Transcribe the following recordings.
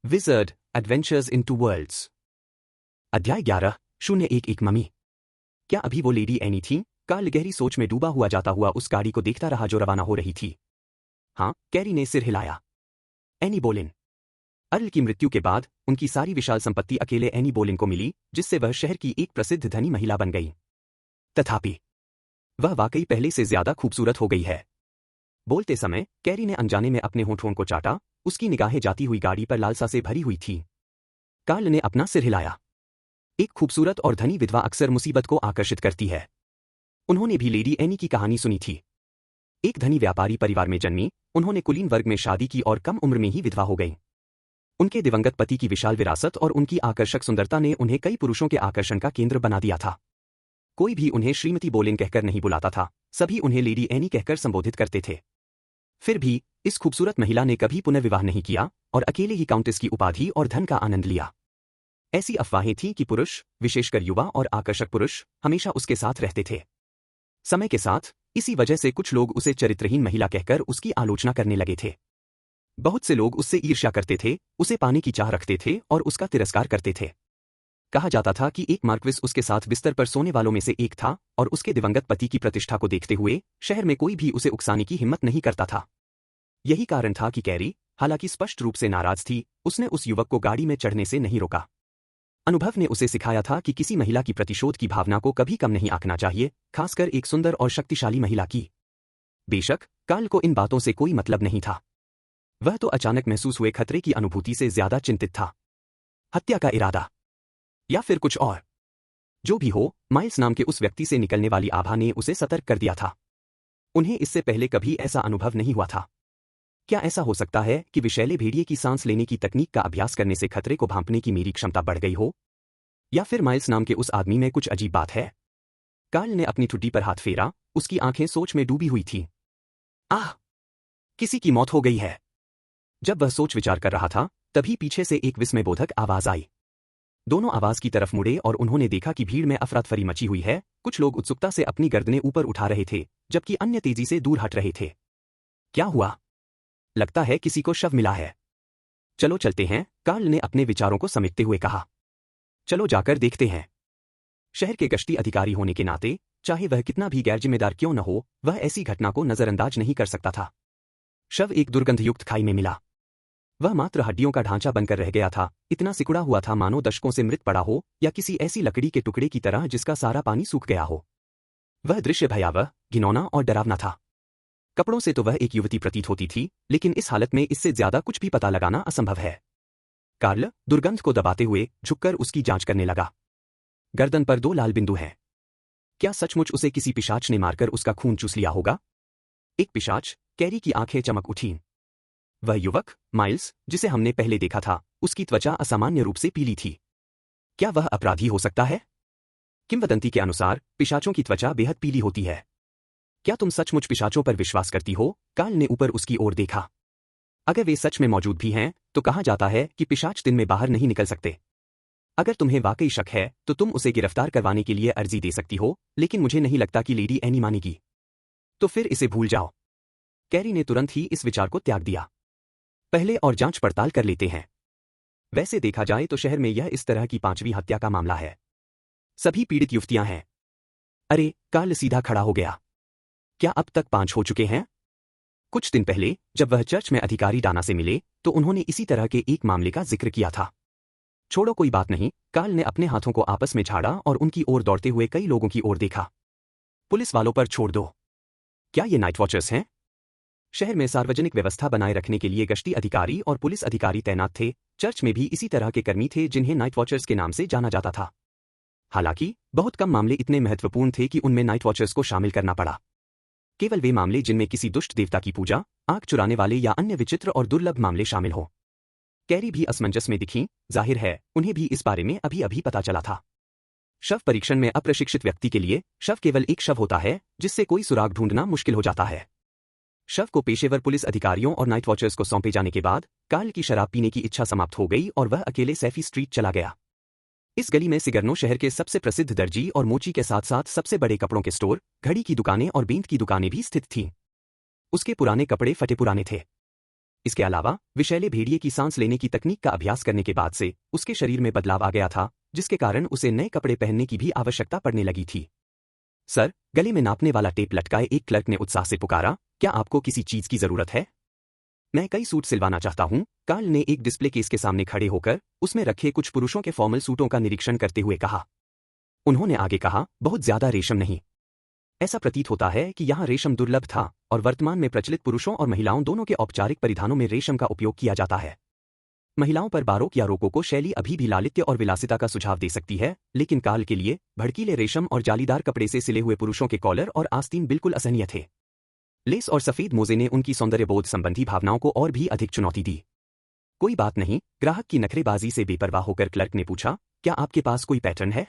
Wizard adventures in two worlds. अध्याय 11:01 mummy. क्या अभी वो लेडी एनी थी? कार्ल गहरी सोच में डूबा हुआ जाता हुआ उस गाड़ी को देखता रहा जो रवाना हो रही थी। हाँ, कैरी ने सिर हिलाया। Any Boolean. अर्ल की मृत्यु के बाद उनकी सारी विशाल संपत्ति अकेले एनी बोलिन को मिली, जिससे वह शहर की एक प्रसिद्ध धनी महिला बन गई। तथापि वह वाकई पहले से ज्यादा खूबसूरत हो गई है। बोलते समय कैरी ने अनजाने में अपने होठों को चाटा। उसकी निगाहें जाती हुई गाड़ी पर लालसा से भरी हुई थी। कार्ल ने अपना सिर हिलाया। एक खूबसूरत और धनी विधवा अक्सर मुसीबत को आकर्षित करती है। उन्होंने भी लेडी एनी की कहानी सुनी थी। एक धनी व्यापारी परिवार में जन्मी, उन्होंने कुलीन वर्ग में शादी की और कम उम्र में ही विधवा हो गईं। उनके दिवंगत पति की विशाल विरासत और उनकी आकर्षक सुंदरता ने उन्हें कई पुरुषों के आकर्षण का केंद्र बना दिया था। कोई भी उन्हें श्रीमती बोलिन कहकर नहीं बुलाता था, सभी उन्हें लेडी एनी कहकर संबोधित करते थे। फिर भी इस खूबसूरत महिला ने कभी पुनर्विवाह नहीं किया और अकेले ही काउंटेस की उपाधि और धन का आनंद लिया। ऐसी अफवाहें थीं कि पुरुष, विशेषकर युवा और आकर्षक पुरुष, हमेशा उसके साथ रहते थे। समय के साथ इसी वजह से कुछ लोग उसे चरित्रहीन महिला कहकर उसकी आलोचना करने लगे थे। बहुत से लोग उससे ईर्ष्या करते थे, उसे पाने की चाह रखते थे और उसका तिरस्कार करते थे। कहा जाता था कि एक मार्क्विस उसके साथ बिस्तर पर सोने वालों में से एक था और उसके दिवंगत पति की प्रतिष्ठा को देखते हुए शहर में कोई भी उसे उकसाने की हिम्मत नहीं करता था। यही कारण था कि कैरी, हालांकि स्पष्ट रूप से नाराज थी, उसने उस युवक को गाड़ी में चढ़ने से नहीं रोका। अनुभव ने उसे सिखाया था कि किसी महिला की प्रतिशोध की भावना को कभी कम नहीं आंकना चाहिए, खासकर एक सुंदर और शक्तिशाली महिला की। बेशक कार्ल को इन बातों से कोई मतलब नहीं था। वह तो अचानक महसूस हुए खतरे की अनुभूति से ज्यादा चिंतित था। हत्या का इरादा या फिर कुछ और। जो भी हो, माइल्स नाम के उस व्यक्ति से निकलने वाली आभा ने उसे सतर्क कर दिया था। उन्हें इससे पहले कभी ऐसा अनुभव नहीं हुआ था। क्या ऐसा हो सकता है कि विषैले भेड़िए की सांस लेने की तकनीक का अभ्यास करने से खतरे को भांपने की मेरी क्षमता बढ़ गई हो? या फिर माइल्स नाम के उस आदमी में कुछ अजीब बात है? कार्ल ने अपनी ठुड्डी पर हाथ फेरा, उसकी आंखें सोच में डूबी हुई थीं। आह! किसी की मौत हो गई है। जब वह सोच विचार कर रहा था, तभी पीछे से एक विस्मयबोधक आवाज आई। दोनों आवाज की तरफ मुड़े और उन्होंने देखा कि भीड़ में अफरातफरी मची हुई है। कुछ लोग उत्सुकता से अपनी गर्दनें ऊपर उठा रहे थे, जबकि अन्य तेजी से दूर हट रहे थे। क्या हुआ? लगता है किसी को शव मिला है। चलो चलते हैं, कार्ल ने अपने विचारों को समेटते हुए कहा। चलो जाकर देखते हैं। शहर के गश्ती अधिकारी होने के नाते, चाहे वह कितना भी गैर जिम्मेदार क्यों न हो, वह ऐसी घटना को नजरअंदाज नहीं कर सकता था। शव एक दुर्गंधयुक्त खाई में मिला। वह मात्र हड्डियों का ढांचा बनकर रह गया था, इतना सिकुड़ा हुआ था मानो दशकों से मृत पड़ा हो या किसी ऐसी लकड़ी के टुकड़े की तरह जिसका सारा पानी सूख गया हो। वह दृश्य भयावह, घिनौना और डरावना था। कपड़ों से तो वह एक युवती प्रतीत होती थी, लेकिन इस हालत में इससे ज्यादा कुछ भी पता लगाना असंभव है। कार्ल दुर्गंध को दबाते हुए झुककर उसकी जांच करने लगा। गर्दन पर 2 लाल बिंदु हैं। क्या सचमुच उसे किसी पिशाच ने मारकर उसका खून चूस लिया होगा? एक पिशाच? कैरी की आंखें चमक उठीं। वह युवक, माइल्स, जिसे हमने पहले देखा था, उसकी त्वचा असामान्य रूप से पीली थी। क्या वह अपराधी हो सकता है? किंवदंती के अनुसार पिशाचों की त्वचा बेहद पीली होती है। क्या तुम सचमुच पिशाचों पर विश्वास करती हो? कार्ल ने ऊपर उसकी ओर देखा। अगर वे सच में मौजूद भी हैं, तो कहा जाता है कि पिशाच दिन में बाहर नहीं निकल सकते। अगर तुम्हें वाकई शक है, तो तुम उसे गिरफ्तार करवाने के लिए अर्जी दे सकती हो, लेकिन मुझे नहीं लगता कि लेडी एनी मानेगी। तो फिर इसे भूल जाओ। कैरी ने तुरंत ही इस विचार को त्याग दिया। पहले और जांच पड़ताल कर लेते हैं। वैसे देखा जाए तो शहर में यह इस तरह की 5वीं हत्या का मामला है। सभी पीड़ित युवतियां हैं। अरे! कार्ल सीधा खड़ा हो गया। क्या अब तक 5 हो चुके हैं? कुछ दिन पहले जब वह चर्च में अधिकारी डाना से मिले, तो उन्होंने इसी तरह के एक मामले का जिक्र किया था। छोड़ो कोई बात नहीं, कार्ल ने अपने हाथों को आपस में झाड़ा और उनकी ओर दौड़ते हुए कई लोगों की ओर देखा। पुलिस वालों पर छोड़ दो। क्या ये नाइट वॉचर्स हैं? शहर में सार्वजनिक व्यवस्था बनाए रखने के लिए गश्ती अधिकारी और पुलिस अधिकारी तैनात थे। चर्च में भी इसी तरह के कर्मी थे जिन्हें नाइट वॉचर्स के नाम से जाना जाता था। हालांकि बहुत कम मामले इतने महत्वपूर्ण थे कि उनमें नाइट वॉचर्स को शामिल करना पड़ा। केवल वे मामले जिनमें किसी दुष्ट देवता की पूजा, आंख चुराने वाले या अन्य विचित्र और दुर्लभ मामले शामिल हो। कैरी भी असमंजस में दिखीं, जाहिर है उन्हें भी इस बारे में अभी अभी पता चला था। शव परीक्षण में अप्रशिक्षित व्यक्ति के लिए शव केवल एक शव होता है, जिससे कोई सुराग ढूंढना मुश्किल हो जाता है। शव को पेशेवर पुलिस अधिकारियों और नाइट वॉचर्स को सौंपे जाने के बाद कार्ल की शराब पीने की इच्छा समाप्त हो गई और वह अकेले सैफी स्ट्रीट चला गया। इस गली में सिगर्नो शहर के सबसे प्रसिद्ध दर्जी और मोची के साथ साथ सबसे बड़े कपड़ों के स्टोर, घड़ी की दुकानें और बेंत की दुकानें भी स्थित थीं। उसके पुराने कपड़े फटे पुराने थे। इसके अलावा विषैले भेड़िए की सांस लेने की तकनीक का अभ्यास करने के बाद से उसके शरीर में बदलाव आ गया था, जिसके कारण उसे नए कपड़े पहनने की भी आवश्यकता पड़ने लगी थी। सर, गले में नापने वाला टेप लटकाए एक क्लर्क ने उत्साह से पुकारा, क्या आपको किसी चीज की जरूरत है? मैं कई सूट सिलवाना चाहता हूं, कार्ल ने एक डिस्प्ले केस के सामने खड़े होकर उसमें रखे कुछ पुरुषों के फॉर्मल सूटों का निरीक्षण करते हुए कहा। उन्होंने आगे कहा, बहुत ज्यादा रेशम नहीं। ऐसा प्रतीत होता है कि यहाँ रेशम दुर्लभ था और वर्तमान में प्रचलित पुरुषों और महिलाओं दोनों के औपचारिक परिधानों में रेशम का उपयोग किया जाता है। महिलाओं पर बारोक या रोकोको शैली अभी भी लालित्य और विलासिता का सुझाव दे सकती है, लेकिन कार्ल के लिए भड़कीले रेशम और जालीदार कपड़े से सिले हुए पुरुषों के कॉलर और आस्तीन बिल्कुल असहनीय थे। लेस और सफेद मोजे ने उनकी सौंदर्यबोध संबंधी भावनाओं को और भी अधिक चुनौती दी। कोई बात नहीं, ग्राहक की नखरेबाजी से बेपरवाह होकर क्लर्क ने पूछा, क्या आपके पास कोई पैटर्न है?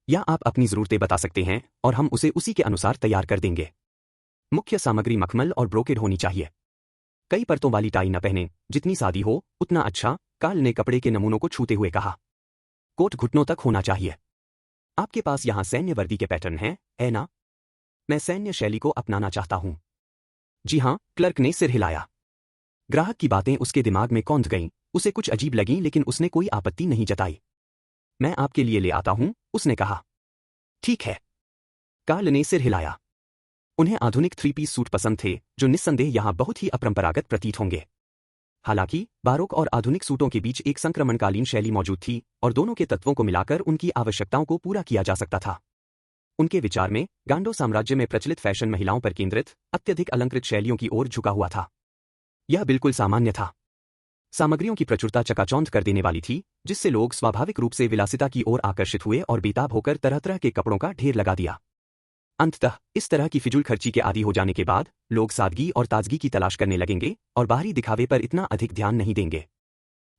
या आप अपनी जरूरतें बता सकते हैं और हम उसे उसी के अनुसार तैयार कर देंगे। मुख्य सामग्री मखमल और ब्रोकेड होनी चाहिए। कई परतों वाली टाई न पहने, जितनी सादी हो उतना अच्छा, कार्ल ने कपड़े के नमूनों को छूते हुए कहा। कोट घुटनों तक होना चाहिए। आपके पास यहाँ सैन्य वर्दी के पैटर्न हैं, है ना? मैं सैन्य शैली को अपनाना चाहता हूं। जी हां, क्लर्क ने सिर हिलाया। ग्राहक की बातें उसके दिमाग में कौंध गईं, उसे कुछ अजीब लगीं लेकिन उसने कोई आपत्ति नहीं जताई। मैं आपके लिए ले आता हूं, उसने कहा। ठीक है। कार्ल ने सिर हिलाया। उन्हें आधुनिक 3 पीस सूट पसंद थे, जो निस्संदेह यहां बहुत ही अपरंपरागत प्रतीत होंगे। हालांकि बारोक और आधुनिक सूटों के बीच एक संक्रमणकालीन शैली मौजूद थी और दोनों के तत्वों को मिलाकर उनकी आवश्यकताओं को पूरा किया जा सकता था। उनके विचार में गांडो साम्राज्य में प्रचलित फैशन महिलाओं पर केंद्रित अत्यधिक अलंकृत शैलियों की ओर झुका हुआ था। यह बिल्कुल सामान्य था। सामग्रियों की प्रचुरता चकाचौंध कर देने वाली थी, जिससे लोग स्वाभाविक रूप से विलासिता की ओर आकर्षित हुए और बेताब होकर तरह तरह के कपड़ों का ढेर लगा दिया। अंततः इस तरह की फिजूल खर्ची के आदी हो जाने के बाद लोग सादगी और ताजगी की तलाश करने लगेंगे और बाहरी दिखावे पर इतना अधिक ध्यान नहीं देंगे।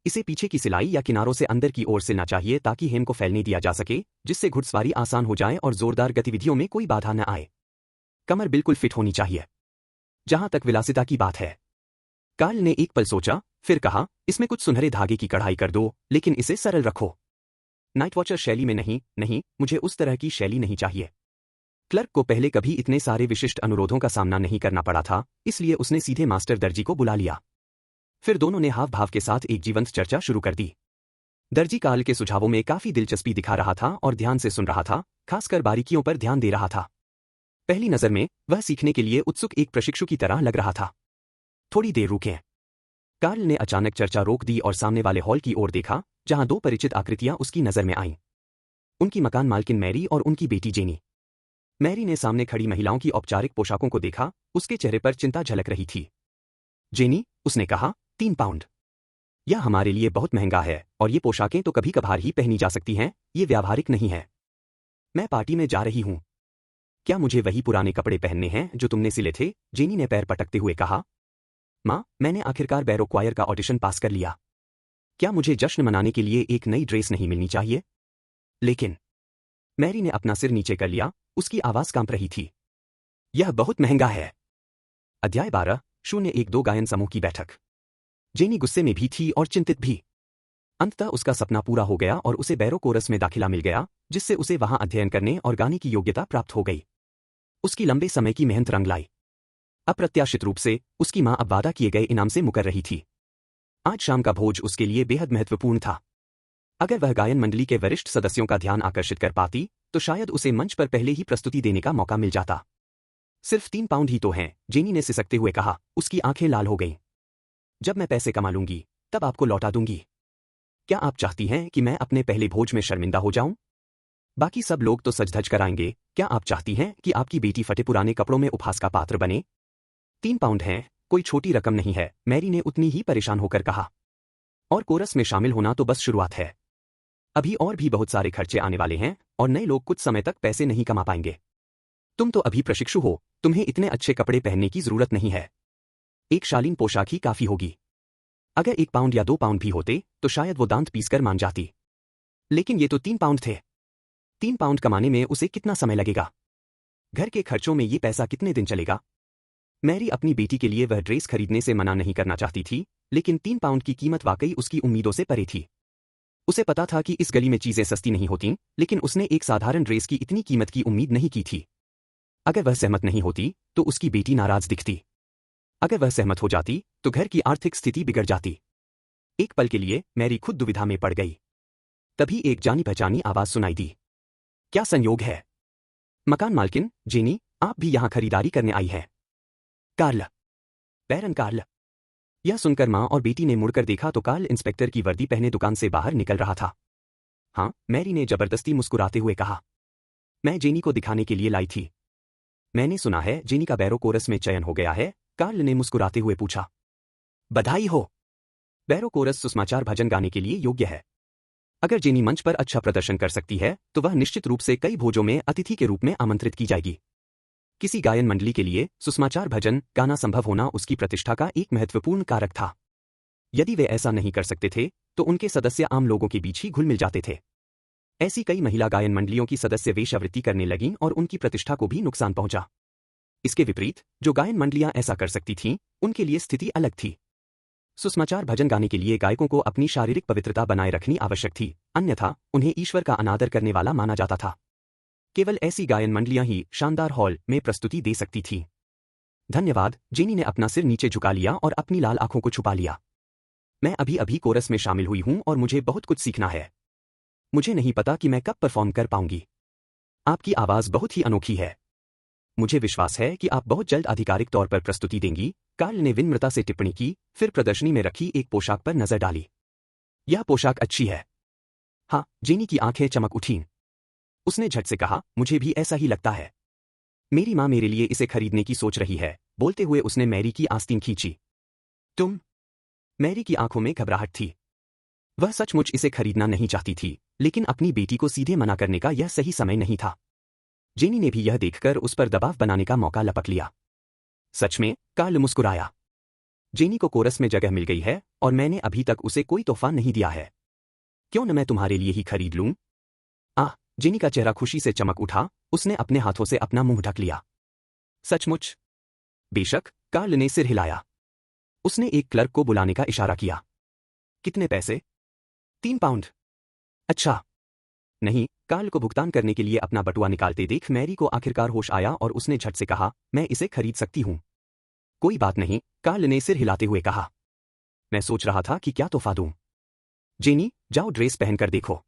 इसे पीछे की सिलाई या किनारों से अंदर की ओर सिलना चाहिए ताकि हेम को फैलने दिया जा सके, जिससे घुड़सवारी आसान हो जाए और जोरदार गतिविधियों में कोई बाधा न आए। कमर बिल्कुल फिट होनी चाहिए। जहां तक विलासिता की बात है, कार्ल ने एक पल सोचा, फिर कहा, इसमें कुछ सुनहरे धागे की कढ़ाई कर दो, लेकिन इसे सरल रखो। नाइट वॉचर शैली में नहीं, मुझे उस तरह की शैली नहीं चाहिए। क्लर्क को पहले कभी इतने सारे विशिष्ट अनुरोधों का सामना नहीं करना पड़ा था, इसलिए उसने सीधे मास्टर दर्जी को बुला लिया। फिर दोनों ने हाव भाव के साथ एक जीवंत चर्चा शुरू कर दी। दर्जी कार्ल के सुझावों में काफी दिलचस्पी दिखा रहा था और ध्यान से सुन रहा था, खासकर बारीकियों पर ध्यान दे रहा था। पहली नजर में वह सीखने के लिए उत्सुक एक प्रशिक्षु की तरह लग रहा था। थोड़ी देर रुके। कार्ल ने अचानक चर्चा रोक दी और सामने वाले हॉल की ओर देखा, जहां दो परिचित आकृतियां उसकी नजर में आईं। उनकी मकान मालकिन मैरी और उनकी बेटी जेनी। मैरी ने सामने खड़ी महिलाओं की औपचारिक पोशाकों को देखा, उसके चेहरे पर चिंता झलक रही थी। जेनी, उसने कहा, 3 पाउंड। यह हमारे लिए बहुत महंगा है और ये पोशाकें तो कभी कभार ही पहनी जा सकती हैं, ये व्यावहारिक नहीं है। मैं पार्टी में जा रही हूं। क्या मुझे वही पुराने कपड़े पहनने हैं जो तुमने सिले थे? जेनी ने पैर पटकते हुए कहा। माँ, मैंने आखिरकार बैरो क्वायर का ऑडिशन पास कर लिया। क्या मुझे जश्न मनाने के लिए एक नई ड्रेस नहीं मिलनी चाहिए? लेकिन मैरी ने अपना सिर नीचे कर लिया, उसकी आवाज कांप रही थी। यह बहुत महंगा है। अध्याय 12:012 गायन समूह की बैठक। जेनी गुस्से में भी थी और चिंतित भी। अंततः उसका सपना पूरा हो गया और उसे बैरो कोरस में दाखिला मिल गया, जिससे उसे वहां अध्ययन करने और गाने की योग्यता प्राप्त हो गई। उसकी लंबे समय की मेहनत रंग लाई। अप्रत्याशित रूप से उसकी मां अब वादा किए गए इनाम से मुकर रही थी। आज शाम का भोज उसके लिए बेहद महत्वपूर्ण था। अगर वह गायन मंडली के वरिष्ठ सदस्यों का ध्यान आकर्षित कर पाती, तो शायद उसे मंच पर पहले ही प्रस्तुति देने का मौका मिल जाता। सिर्फ 3 पाउंड ही तो हैं, जेनी ने सिसकते हुए कहा, उसकी आंखें लाल हो गईं। जब मैं पैसे कमा लूंगी, तब आपको लौटा दूंगी। क्या आप चाहती हैं कि मैं अपने पहले भोज में शर्मिंदा हो जाऊं? बाकी सब लोग तो सज धज कर आएंगे, क्या आप चाहती हैं कि आपकी बेटी फटे पुराने कपड़ों में उपहास का पात्र बने? 3 पाउंड हैं, कोई छोटी रकम नहीं है, मैरी ने उतनी ही परेशान होकर कहा। और कोरस में शामिल होना तो बस शुरुआत है। अभी और भी बहुत सारे खर्चे आने वाले हैं और नए लोग कुछ समय तक पैसे नहीं कमा पाएंगे। तुम तो अभी प्रशिक्षु हो, तुम्हें इतने अच्छे कपड़े पहनने की जरूरत नहीं है। एक शालीन पोशाक ही काफी होगी। अगर 1 पाउंड या 2 पाउंड भी होते तो शायद वो दांत पीसकर मान जाती। लेकिन ये तो 3 पाउंड थे। 3 पाउंड कमाने में उसे कितना समय लगेगा? घर के खर्चों में ये पैसा कितने दिन चलेगा? मैरी अपनी बेटी के लिए वह ड्रेस खरीदने से मना नहीं करना चाहती थी, लेकिन 3 पाउंड की कीमत वाकई उसकी उम्मीदों से परे थी। उसे पता था कि इस गली में चीजें सस्ती नहीं होतीं, लेकिन उसने एक साधारण ड्रेस की इतनी कीमत की उम्मीद नहीं की थी। अगर वह सहमत नहीं होती, तो उसकी बेटी नाराज दिखती। अगर वह सहमत हो जाती तो घर की आर्थिक स्थिति बिगड़ जाती। एक पल के लिए मैरी खुद दुविधा में पड़ गई। तभी एक जानी पहचानी आवाज सुनाई दी। क्या संयोग है? मकान मालकिन, जेनी, आप भी यहां खरीदारी करने आई है? कार्ल। बैरन कार्ल। यह सुनकर मां और बेटी ने मुड़कर देखा तो कार्ल इंस्पेक्टर की वर्दी पहने दुकान से बाहर निकल रहा था। हाँ, मैरी ने जबरदस्ती मुस्कुराते हुए कहा। मैं जेनी को दिखाने के लिए लाई थी। मैंने सुना है जेनी का बैरो कोरस में चयन हो गया है, कार्ल ने मुस्कुराते हुए पूछा। बधाई हो। बैरो कोरस सुसमाचार भजन गाने के लिए योग्य है। अगर जेनी मंच पर अच्छा प्रदर्शन कर सकती है तो वह निश्चित रूप से कई भोजों में अतिथि के रूप में आमंत्रित की जाएगी। किसी गायन मंडली के लिए सुसमाचार भजन गाना संभव होना उसकी प्रतिष्ठा का एक महत्वपूर्ण कारक था। यदि वे ऐसा नहीं कर सकते थे तो उनके सदस्य आम लोगों के बीच ही घुल मिल जाते थे। ऐसी कई महिला गायन मंडलियों की सदस्य वेश्यावृत्ति करने लगीं और उनकी प्रतिष्ठा को भी नुकसान पहुंचा। इसके विपरीत जो गायन मंडलियां ऐसा कर सकती थीं, उनके लिए स्थिति अलग थी। सुसमाचार भजन गाने के लिए गायकों को अपनी शारीरिक पवित्रता बनाए रखनी आवश्यक थी, अन्यथा उन्हें ईश्वर का अनादर करने वाला माना जाता था। केवल ऐसी गायन मंडलियां ही शानदार हॉल में प्रस्तुति दे सकती थीं। धन्यवाद, जेनी ने अपना सिर नीचे झुका लिया और अपनी लाल आंखों को छुपा लिया। मैं अभी अभी कोरस में शामिल हुई हूं और मुझे बहुत कुछ सीखना है। मुझे नहीं पता कि मैं कब परफॉर्म कर पाऊंगी। आपकी आवाज बहुत ही अनोखी है। मुझे विश्वास है कि आप बहुत जल्द आधिकारिक तौर पर प्रस्तुति देंगी, कार्ल ने विनम्रता से टिप्पणी की, फिर प्रदर्शनी में रखी एक पोशाक पर नजर डाली। यह पोशाक अच्छी है। हाँ, जेनी की आंखें चमक उठीं। उसने झट से कहा, मुझे भी ऐसा ही लगता है। मेरी मां मेरे लिए इसे खरीदने की सोच रही है। बोलते हुए उसने मैरी की आस्तीन खींची। तुम? मैरी की आंखों में घबराहट थी। वह सचमुच इसे खरीदना नहीं चाहती थी, लेकिन अपनी बेटी को सीधे मना करने का यह सही समय नहीं था। जेनी ने भी यह देखकर उस पर दबाव बनाने का मौका लपक लिया। सच में? कार्ल मुस्कुराया। जेनी को कोरस में जगह मिल गई है और मैंने अभी तक उसे कोई तोहफा नहीं दिया है। क्यों न मैं तुम्हारे लिए ही खरीद लूं? आह, जेनी का चेहरा खुशी से चमक उठा, उसने अपने हाथों से अपना मुंह ढक लिया। सचमुच? बेशक, कार्ल ने सिर हिलाया। उसने एक क्लर्क को बुलाने का इशारा किया। कितने पैसे? 3 पाउंड। अच्छा। नहीं, कार्ल को भुगतान करने के लिए अपना बटुआ निकालते देख मैरी को आखिरकार होश आया और उसने झट से कहा, मैं इसे खरीद सकती हूं। कोई बात नहीं, कार्ल ने सिर हिलाते हुए कहा। मैं सोच रहा था कि क्या तोहफा दूं। जेनी, जाओ ड्रेस पहनकर देखो।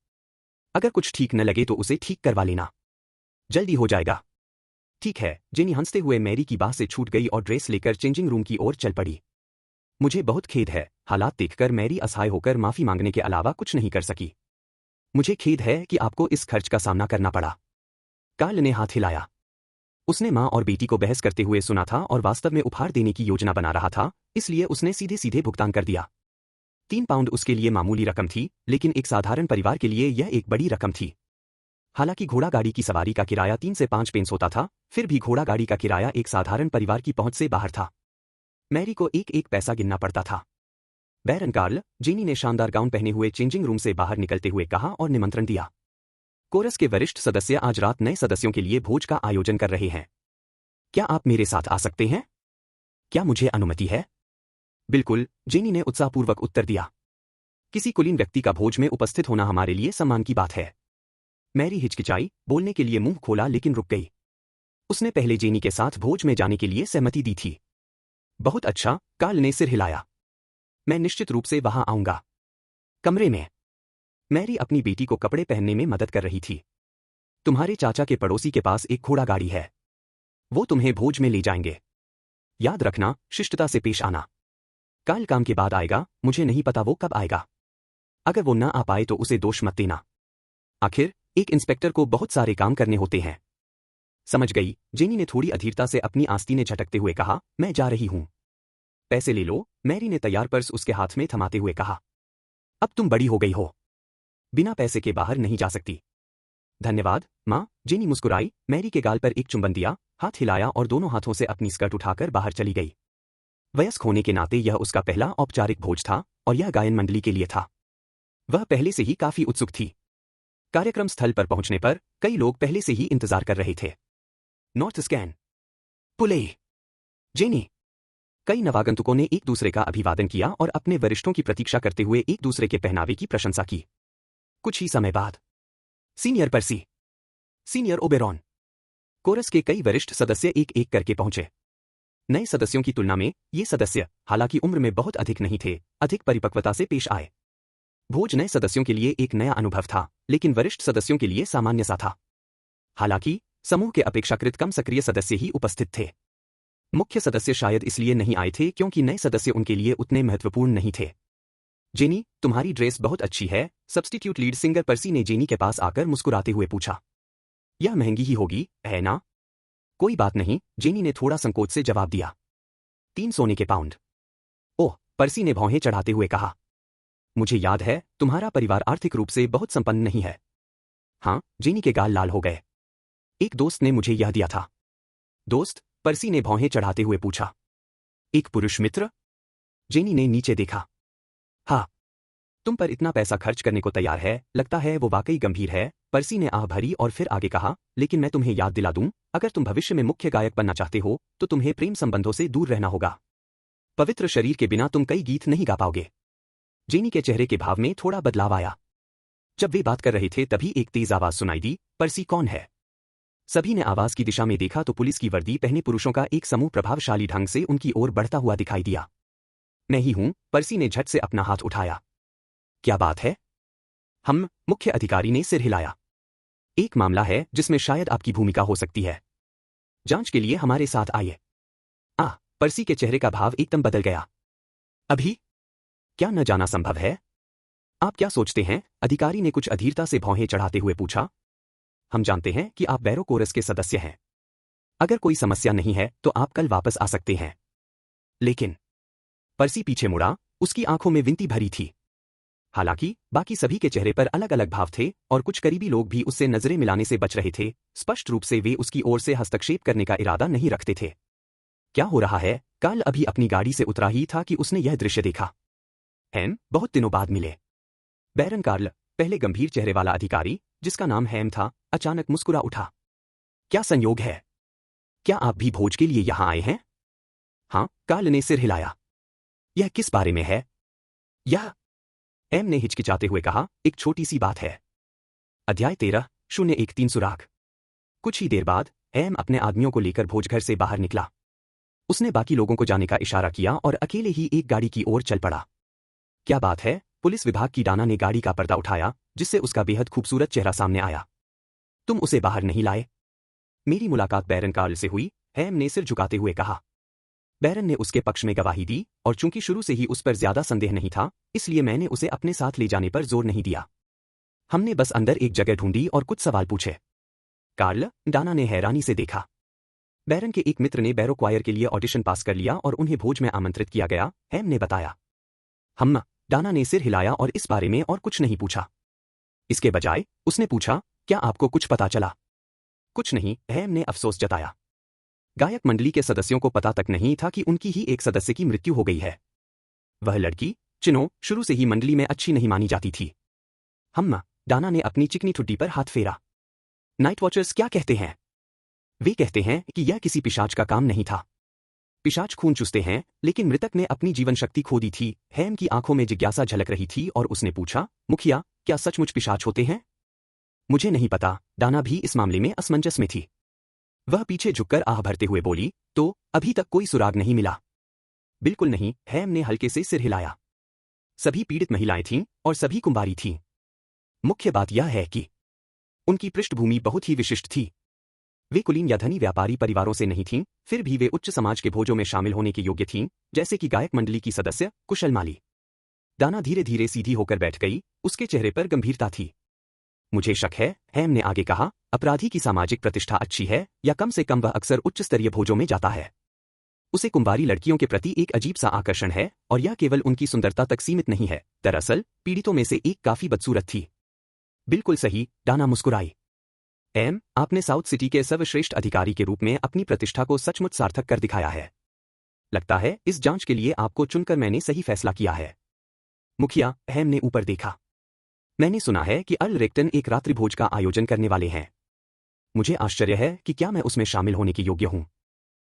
अगर कुछ ठीक न लगे तो उसे ठीक करवा लेना। जल्दी हो जाएगा। ठीक है, जेनी हंसते हुए मैरी की बाह से छूट गई और ड्रेस लेकर चेंजिंग रूम की ओर चल पड़ी। मुझे बहुत खेद है, हालात देखकर मैरी असहाय होकर माफी मांगने के अलावा कुछ नहीं कर सकी। मुझे खेद है कि आपको इस खर्च का सामना करना पड़ा। कार्ल ने हाथ हिलाया। उसने मां और बेटी को बहस करते हुए सुना था और वास्तव में उपहार देने की योजना बना रहा था, इसलिए उसने सीधे सीधे भुगतान कर दिया। 3 पाउंड उसके लिए मामूली रकम थी, लेकिन एक साधारण परिवार के लिए यह एक बड़ी रकम थी। हालांकि घोड़ा गाड़ी की सवारी का किराया 3 से 5 पेंस होता था, फिर भी घोड़ा गाड़ी का किराया एक साधारण परिवार की पहुंच से बाहर था। मैरी को एक एक पैसा गिनना पड़ता था। बैरन कार्ल, जेनी ने शानदार गाउन पहने हुए चेंजिंग रूम से बाहर निकलते हुए कहा और निमंत्रण दिया। कोरस के वरिष्ठ सदस्य आज रात नए सदस्यों के लिए भोज का आयोजन कर रहे हैं। क्या आप मेरे साथ आ सकते हैं? क्या मुझे अनुमति है? बिल्कुल, जेनी ने उत्साहपूर्वक उत्तर दिया। किसी कुलीन व्यक्ति का भोज में उपस्थित होना हमारे लिए सम्मान की बात है। मैरी हिचकिचाई, बोलने के लिए मुंह खोला लेकिन रुक गई। उसने पहले जेनी के साथ भोज में जाने के लिए सहमति दी थी। बहुत अच्छा, कार्ल ने सिर हिलाया। मैं निश्चित रूप से वहां आऊंगा। कमरे में मैरी अपनी बेटी को कपड़े पहनने में मदद कर रही थी। तुम्हारे चाचा के पड़ोसी के पास एक घोड़ा गाड़ी है। वो तुम्हें भोज में ले जाएंगे। याद रखना, शिष्टता से पेश आना। कार्ल काम के बाद आएगा, मुझे नहीं पता वो कब आएगा। अगर वो ना आ पाए तो उसे दोष मत देना। आखिर एक इंस्पेक्टर को बहुत सारे काम करने होते हैं। समझ गई, जेनी ने थोड़ी अधीरता से अपनी आस्तीनें झटकते हुए कहा, मैं जा रही हूं। पैसे ले लो, मैरी ने तैयार पर्स उसके हाथ में थमाते हुए कहा। अब तुम बड़ी हो गई हो। बिना पैसे के बाहर नहीं जा सकती। धन्यवाद, मां, जेनी मुस्कुराई, मैरी के गाल पर एक चुंबन दिया, हाथ हिलाया और दोनों हाथों से अपनी स्कर्ट उठाकर बाहर चली गई। वयस्क होने के नाते यह उसका पहला औपचारिक भोज था और यह गायन मंडली के लिए था। वह पहले से ही काफी उत्सुक थी। कार्यक्रम स्थल पर पहुंचने पर कई लोग पहले से ही इंतजार कर रहे थे। नॉर्थ स्कैन, पुले, जेनी। कई नवागंतुकों ने एक दूसरे का अभिवादन किया और अपने वरिष्ठों की प्रतीक्षा करते हुए एक दूसरे के पहनावे की प्रशंसा की। कुछ ही समय बाद सीनियर पर्सी, सीनियर ओबेरॉन, कोरस के कई वरिष्ठ सदस्य एक एक करके पहुंचे। नए सदस्यों की तुलना में ये सदस्य हालांकि उम्र में बहुत अधिक नहीं थे, अधिक परिपक्वता से पेश आए। भोज नए सदस्यों के लिए एक नया अनुभव था, लेकिन वरिष्ठ सदस्यों के लिए सामान्य सा था। हालांकि समूह के अपेक्षाकृत कम सक्रिय सदस्य ही उपस्थित थे। मुख्य सदस्य शायद इसलिए नहीं आए थे क्योंकि नए सदस्य उनके लिए उतने महत्वपूर्ण नहीं थे। जेनी, तुम्हारी ड्रेस बहुत अच्छी है, सब्स्टिट्यूट लीड सिंगर पर्सी ने जेनी के पास आकर मुस्कुराते हुए पूछा। यह महंगी ही होगी, है ना? कोई बात नहीं, जेनी ने थोड़ा संकोच से जवाब दिया। 3 सोने के पाउंड। ओह, पर्सी ने भौहें चढ़ाते हुए कहा। मुझे याद है, तुम्हारा परिवार आर्थिक रूप से बहुत संपन्न नहीं है। हाँ, जेनी के गाल लाल हो गए। एक दोस्त ने मुझे यह दिया था। दोस्त? पर्सी ने भौहें चढ़ाते हुए पूछा। एक पुरुष मित्र? जेनी ने नीचे देखा। हाँ, तुम पर इतना पैसा खर्च करने को तैयार है, लगता है वो वाकई गंभीर है, पर्सी ने आह भरी और फिर आगे कहा, लेकिन मैं तुम्हें याद दिला दूं, अगर तुम भविष्य में मुख्य गायक बनना चाहते हो, तो तुम्हें प्रेम संबंधों से दूर रहना होगा। पवित्र शरीर के बिना तुम कई गीत नहीं गा पाओगे। जेनी के चेहरे के भाव में थोड़ा बदलाव आया। जब वे बात कर रहे थे तभी एक तेज आवाज सुनाई दी, पर्सी कौन है? सभी ने आवाज की दिशा में देखा तो पुलिस की वर्दी पहने पुरुषों का एक समूह प्रभावशाली ढंग से उनकी ओर बढ़ता हुआ दिखाई दिया। मैं ही हूं, पर्सी ने झट से अपना हाथ उठाया। क्या बात है? हम, मुख्य अधिकारी ने सिर हिलाया। एक मामला है जिसमें शायद आपकी भूमिका हो सकती है। जांच के लिए हमारे साथ आइए। पर्सी के चेहरे का भाव एकदम बदल गया। अभी? क्या न जाना संभव है? आप क्या सोचते हैं? अधिकारी ने कुछ अधीरता से भौहें चढ़ाते हुए पूछा। हम जानते हैं कि आप बैरो कोरस के सदस्य हैं। अगर कोई समस्या नहीं है तो आप कल वापस आ सकते हैं। लेकिन पर्सी पीछे मुड़ा, उसकी आंखों में विनती भरी थी। हालांकि बाकी सभी के चेहरे पर अलग अलग भाव थे और कुछ करीबी लोग भी उससे नजरें मिलाने से बच रहे थे। स्पष्ट रूप से वे उसकी ओर से हस्तक्षेप करने का इरादा नहीं रखते थे। क्या हो रहा है? कार्ल अभी अपनी गाड़ी से उतरा ही था कि उसने यह दृश्य देखा। हैम, बहुत दिनों बाद मिले। बैरन कार्ल, पहले गंभीर चेहरे वाला अधिकारी, जिसका नाम हैम था, अचानक मुस्कुरा उठा। क्या संयोग है? क्या आप भी भोज के लिए यहां आए हैं? हाँ, कार्ल ने सिर हिलाया। यह किस बारे में है? यह, एम ने हिचकिचाते हुए कहा, एक छोटी सी बात है। अध्याय 13:013 सुराग। कुछ ही देर बाद एम अपने आदमियों को लेकर भोजघर से बाहर निकला। उसने बाकी लोगों को जाने का इशारा किया और अकेले ही एक गाड़ी की ओर चल पड़ा। क्या बात है? पुलिस विभाग की डाना ने गाड़ी का पर्दा उठाया, जिससे उसका बेहद खूबसूरत चेहरा सामने आया। तुम उसे बाहर नहीं लाए? मेरी मुलाकात बैरन कार्ल से हुई, हैम ने सिर झुकाते हुए कहा। बैरन ने उसके पक्ष में गवाही दी और चूंकि शुरू से ही उस पर ज्यादा संदेह नहीं था, इसलिए मैंने उसे अपने साथ ले जाने पर जोर नहीं दिया। हमने बस अंदर एक जगह ढूंढी और कुछ सवाल पूछे। कार्ल, डाना ने हैरानी से देखा। बैरन के एक मित्र ने बैरो क्वायर के लिए ऑडिशन पास कर लिया और उन्हें भोज में आमंत्रित किया गया, हैम ने बताया। हम, डाना ने सिर हिलाया और इस बारे में और कुछ नहीं पूछा। इसके बजाय उसने पूछा, क्या आपको कुछ पता चला? कुछ नहीं, हैम ने अफसोस जताया। गायक मंडली के सदस्यों को पता तक नहीं था कि उनकी ही एक सदस्य की मृत्यु हो गई है। वह लड़की, चिनो, शुरू से ही मंडली में अच्छी नहीं मानी जाती थी। हम, डाना ने अपनी चिकनी ठुड्डी पर हाथ फेरा। नाइट वॉचर्स क्या कहते हैं? वे कहते हैं कि यह किसी पिशाच का काम नहीं था। पिशाच खून चूसते हैं, लेकिन मृतक ने अपनी जीवन शक्ति खो दी थी। हैम की आंखों में जिज्ञासा झलक रही थी और उसने पूछा, मुखिया, क्या सचमुच पिशाच होते हैं? मुझे नहीं पता, डाना भी इस मामले में असमंजस में थी। वह पीछे झुककर आह भरते हुए बोली, तो अभी तक कोई सुराग नहीं मिला? बिल्कुल नहीं, हैम ने हल्के से सिर हिलाया। सभी पीड़ित महिलाएं थीं और सभी कुंवारी थीं। मुख्य बात यह है कि उनकी पृष्ठभूमि बहुत ही विशिष्ट थी। वे कुलीन या धनी व्यापारी परिवारों से नहीं थीं, फिर भी वे उच्च समाज के भोजों में शामिल होने के योग्य थीं, जैसे कि गायक मंडली की सदस्य, कुशल माली। डाना धीरे धीरे सीधी होकर बैठ गई, उसके चेहरे पर गंभीरता थी। मुझे शक है, हैम ने आगे कहा, अपराधी की सामाजिक प्रतिष्ठा अच्छी है, या कम से कम वह अक्सर उच्च स्तरीय भोजों में जाता है। उसे कुंवारी लड़कियों के प्रति एक अजीब सा आकर्षण है, और यह केवल उनकी सुंदरता तक सीमित नहीं है। दरअसल पीड़ितों में से एक काफी बदसूरत थी। बिल्कुल सही, डाना मुस्कुराई। एम, आपने साउथ सिटी के सर्वश्रेष्ठ अधिकारी के रूप में अपनी प्रतिष्ठा को सचमुच सार्थक कर दिखाया है। लगता है इस जांच के लिए आपको चुनकर मैंने सही फैसला किया है। मुखिया, हैम ने ऊपर देखा। मैंने सुना है कि अर्ल रेक्टन एक रात्रि भोज का आयोजन करने वाले हैं। मुझे आश्चर्य है कि क्या मैं उसमें शामिल होने के योग्य हूं।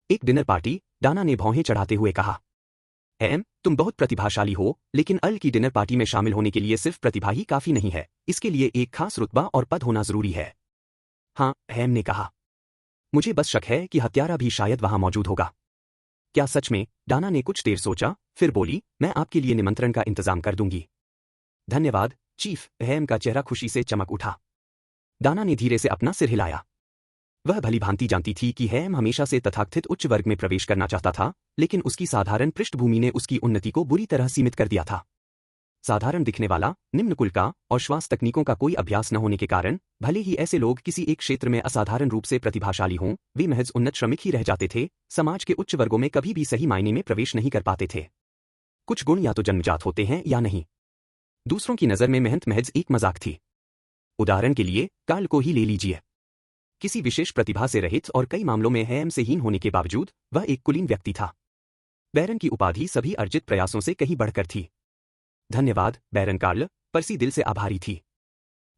एक डिनर पार्टी, डाना ने भौहें चढ़ाते हुए कहा। एम, तुम बहुत प्रतिभाशाली हो, लेकिन अर्ल की डिनर पार्टी में शामिल होने के लिए सिर्फ प्रतिभा ही काफी नहीं है, इसके लिए एक खास रुतबा और पद होना जरूरी है। हाँ, हैम ने कहा। मुझे बस शक है कि हत्यारा भी शायद वहां मौजूद होगा। क्या सच में? डाना ने कुछ देर सोचा, फिर बोली, मैं आपके लिए निमंत्रण का इंतजाम कर दूंगी। धन्यवाद, चीफ। हैम का चेहरा खुशी से चमक उठा। डाना ने धीरे से अपना सिर हिलाया। वह भली भांति जानती थी कि हैम हमेशा से तथाकथित उच्च वर्ग में प्रवेश करना चाहता था, लेकिन उसकी साधारण पृष्ठभूमि ने उसकी उन्नति को बुरी तरह सीमित कर दिया था। साधारण दिखने वाला, निम्न कुल का और श्वास तकनीकों का कोई अभ्यास न होने के कारण भले ही ऐसे लोग किसी एक क्षेत्र में असाधारण रूप से प्रतिभाशाली हों, वे महज उन्नत श्रमिक ही रह जाते थे, समाज के उच्च वर्गों में कभी भी सही मायने में प्रवेश नहीं कर पाते थे। कुछ गुण या तो जन्मजात होते हैं या नहीं। दूसरों की नज़र में मेहनत महज एक मजाक थी। उदाहरण के लिए कार्ल को ही ले लीजिए। किसी विशेष प्रतिभा से रहित और कई मामलों में हैम से हीन होने के बावजूद वह एक कुलीन व्यक्ति था। बैरन की उपाधि सभी अर्जित प्रयासों से कहीं बढ़कर थी। धन्यवाद, बैरन कार्ल। पर्सी दिल से आभारी थी।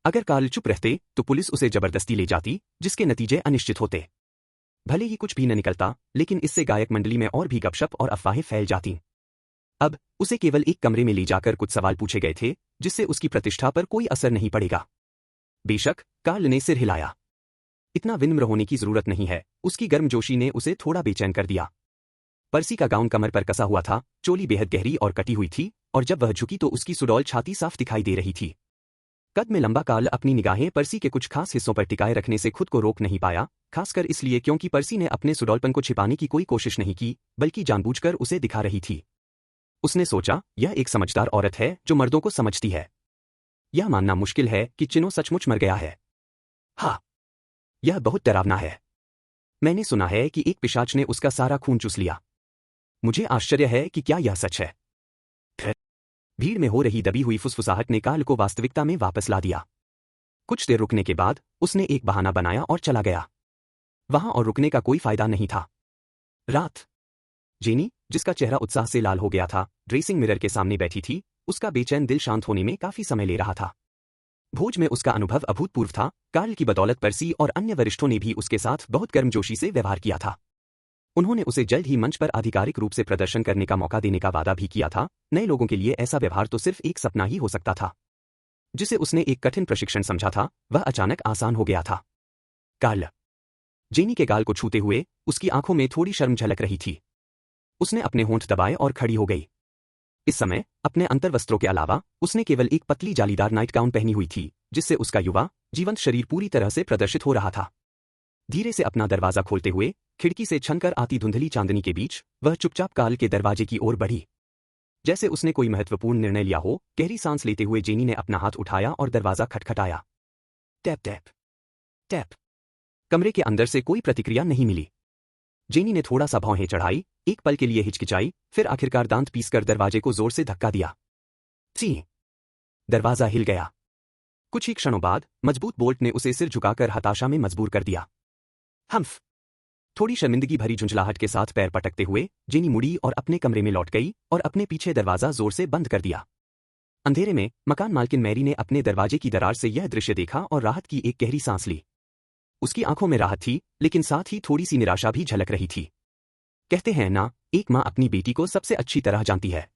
अगर कार्ल चुप रहते तो पुलिस उसे जबरदस्ती ले जाती, जिसके नतीजे अनिश्चित होते। भले ही कुछ भी न निकलता, लेकिन इससे गायक मंडली में और भी गपशप और अफवाहें फैल जातीं। अब उसे केवल एक कमरे में ले जाकर कुछ सवाल पूछे गए थे, जिससे उसकी प्रतिष्ठा पर कोई असर नहीं पड़ेगा। बेशक, कार्ल ने सिर हिलाया। इतना विनम्र होने की जरूरत नहीं है। उसकी गर्मजोशी ने उसे थोड़ा बेचैन कर दिया। पर्सी का गाउन कमर पर कसा हुआ था, चोली बेहद गहरी और कटी हुई थी, और जब वह झुकी तो उसकी सुडौल छाती साफ दिखाई दे रही थी। कद में लंबा कार्ल अपनी निगाहें पर्सी के कुछ खास हिस्सों पर टिकाए रखने से खुद को रोक नहीं पाया, खासकर इसलिए क्योंकि पर्सी ने अपने सुडौलपन को छिपाने की कोई कोशिश नहीं की, बल्कि जानबूझकर उसे दिखा रही थी। उसने सोचा, यह एक समझदार औरत है जो मर्दों को समझती है। यह मानना मुश्किल है कि चिनो सचमुच मर गया है। हाँ, यह बहुत डरावना है। मैंने सुना है कि एक पिशाच ने उसका सारा खून चूस लिया। मुझे आश्चर्य है कि क्या यह सच है। फिर भीड़ में हो रही दबी हुई फुसफुसाहट ने कार्ल को वास्तविकता में वापस ला दिया। कुछ देर रुकने के बाद उसने एक बहाना बनाया और चला गया। वहां और रुकने का कोई फायदा नहीं था। रात। जेनी, जिसका चेहरा उत्साह से लाल हो गया था, ड्रेसिंग मिरर के सामने बैठी थी। उसका बेचैन दिल शांत होने में काफी समय ले रहा था। भोज में उसका अनुभव अभूतपूर्व था। कार्ल की बदौलत पर्सी और अन्य वरिष्ठों ने भी उसके साथ बहुत गर्मजोशी से व्यवहार किया था। उन्होंने उसे जल्द ही मंच पर आधिकारिक रूप से प्रदर्शन करने का मौका देने का वादा भी किया था। नए लोगों के लिए ऐसा व्यवहार तो सिर्फ एक सपना ही हो सकता था। जिसे उसने एक कठिन प्रशिक्षण समझा था, वह अचानक आसान हो गया था। कार्ल। जेनी के गाल को छूते हुए उसकी आंखों में थोड़ी शर्म झलक रही थी। उसने अपने होंठ दबाए और खड़ी हो गई। इस समय अपने अंतर्वस्त्रों के अलावा उसने केवल एक पतली जालीदार नाइट गाउन पहनी हुई थी, जिससे उसका युवा जीवंत शरीर पूरी तरह से प्रदर्शित हो रहा था। धीरे से अपना दरवाजा खोलते हुए खिड़की से छनकर आती धुंधली चांदनी के बीच वह चुपचाप कार्ल के दरवाजे की ओर बढ़ी। जैसे उसने कोई महत्वपूर्ण निर्णय लिया हो, गहरी सांस लेते हुए जेनी ने अपना हाथ उठाया और दरवाजा खटखटाया। Tap tap tap. कमरे के अंदर से कोई प्रतिक्रिया नहीं मिली। जेनी ने थोड़ा सा भौहें चढ़ाई, एक पल के लिए हिचकिचाई, फिर आखिरकार दांत पीसकर दरवाजे को जोर से धक्का दिया। ची। दरवाजा हिल गया। कुछ ही क्षणों बाद मजबूत बोल्ट ने उसे सिर झुकाकर हताशा में मजबूर कर दिया। हम्फ। थोड़ी शर्मिंदगी भरी झुंझलाहट के साथ पैर पटकते हुए जेनी मुड़ी और अपने कमरे में लौट गई और अपने पीछे दरवाजा जोर से बंद कर दिया। अंधेरे में मकान मालकिन मैरी ने अपने दरवाजे की दरार से यह दृश्य देखा और राहत की एक गहरी सांस ली। उसकी आंखों में राहत थी, लेकिन साथ ही थोड़ी सी निराशा भी झलक रही थी। कहते हैं ना, एक मां अपनी बेटी को सबसे अच्छी तरह जानती है।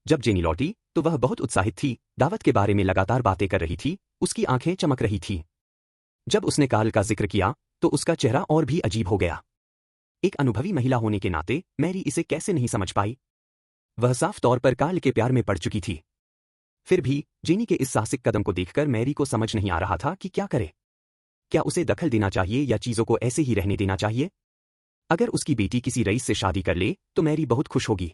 जब जेनी लौटी तो वह बहुत उत्साहित थी, दावत के बारे में लगातार बातें कर रही थी, उसकी आंखें चमक रही थीं। जब उसने कार्ल का जिक्र किया तो उसका चेहरा और भी अजीब हो गया। एक अनुभवी महिला होने के नाते मैरी इसे कैसे नहीं समझ पाई। वह साफ तौर पर कार्ल के प्यार में पड़ चुकी थी। फिर भी जेनी के इस साहसिक कदम को देखकर मैरी को समझ नहीं आ रहा था कि क्या करे। क्या उसे दखल देना चाहिए या चीजों को ऐसे ही रहने देना चाहिए? अगर उसकी बेटी किसी रईस से शादी कर ले तो मैरी बहुत खुश होगी।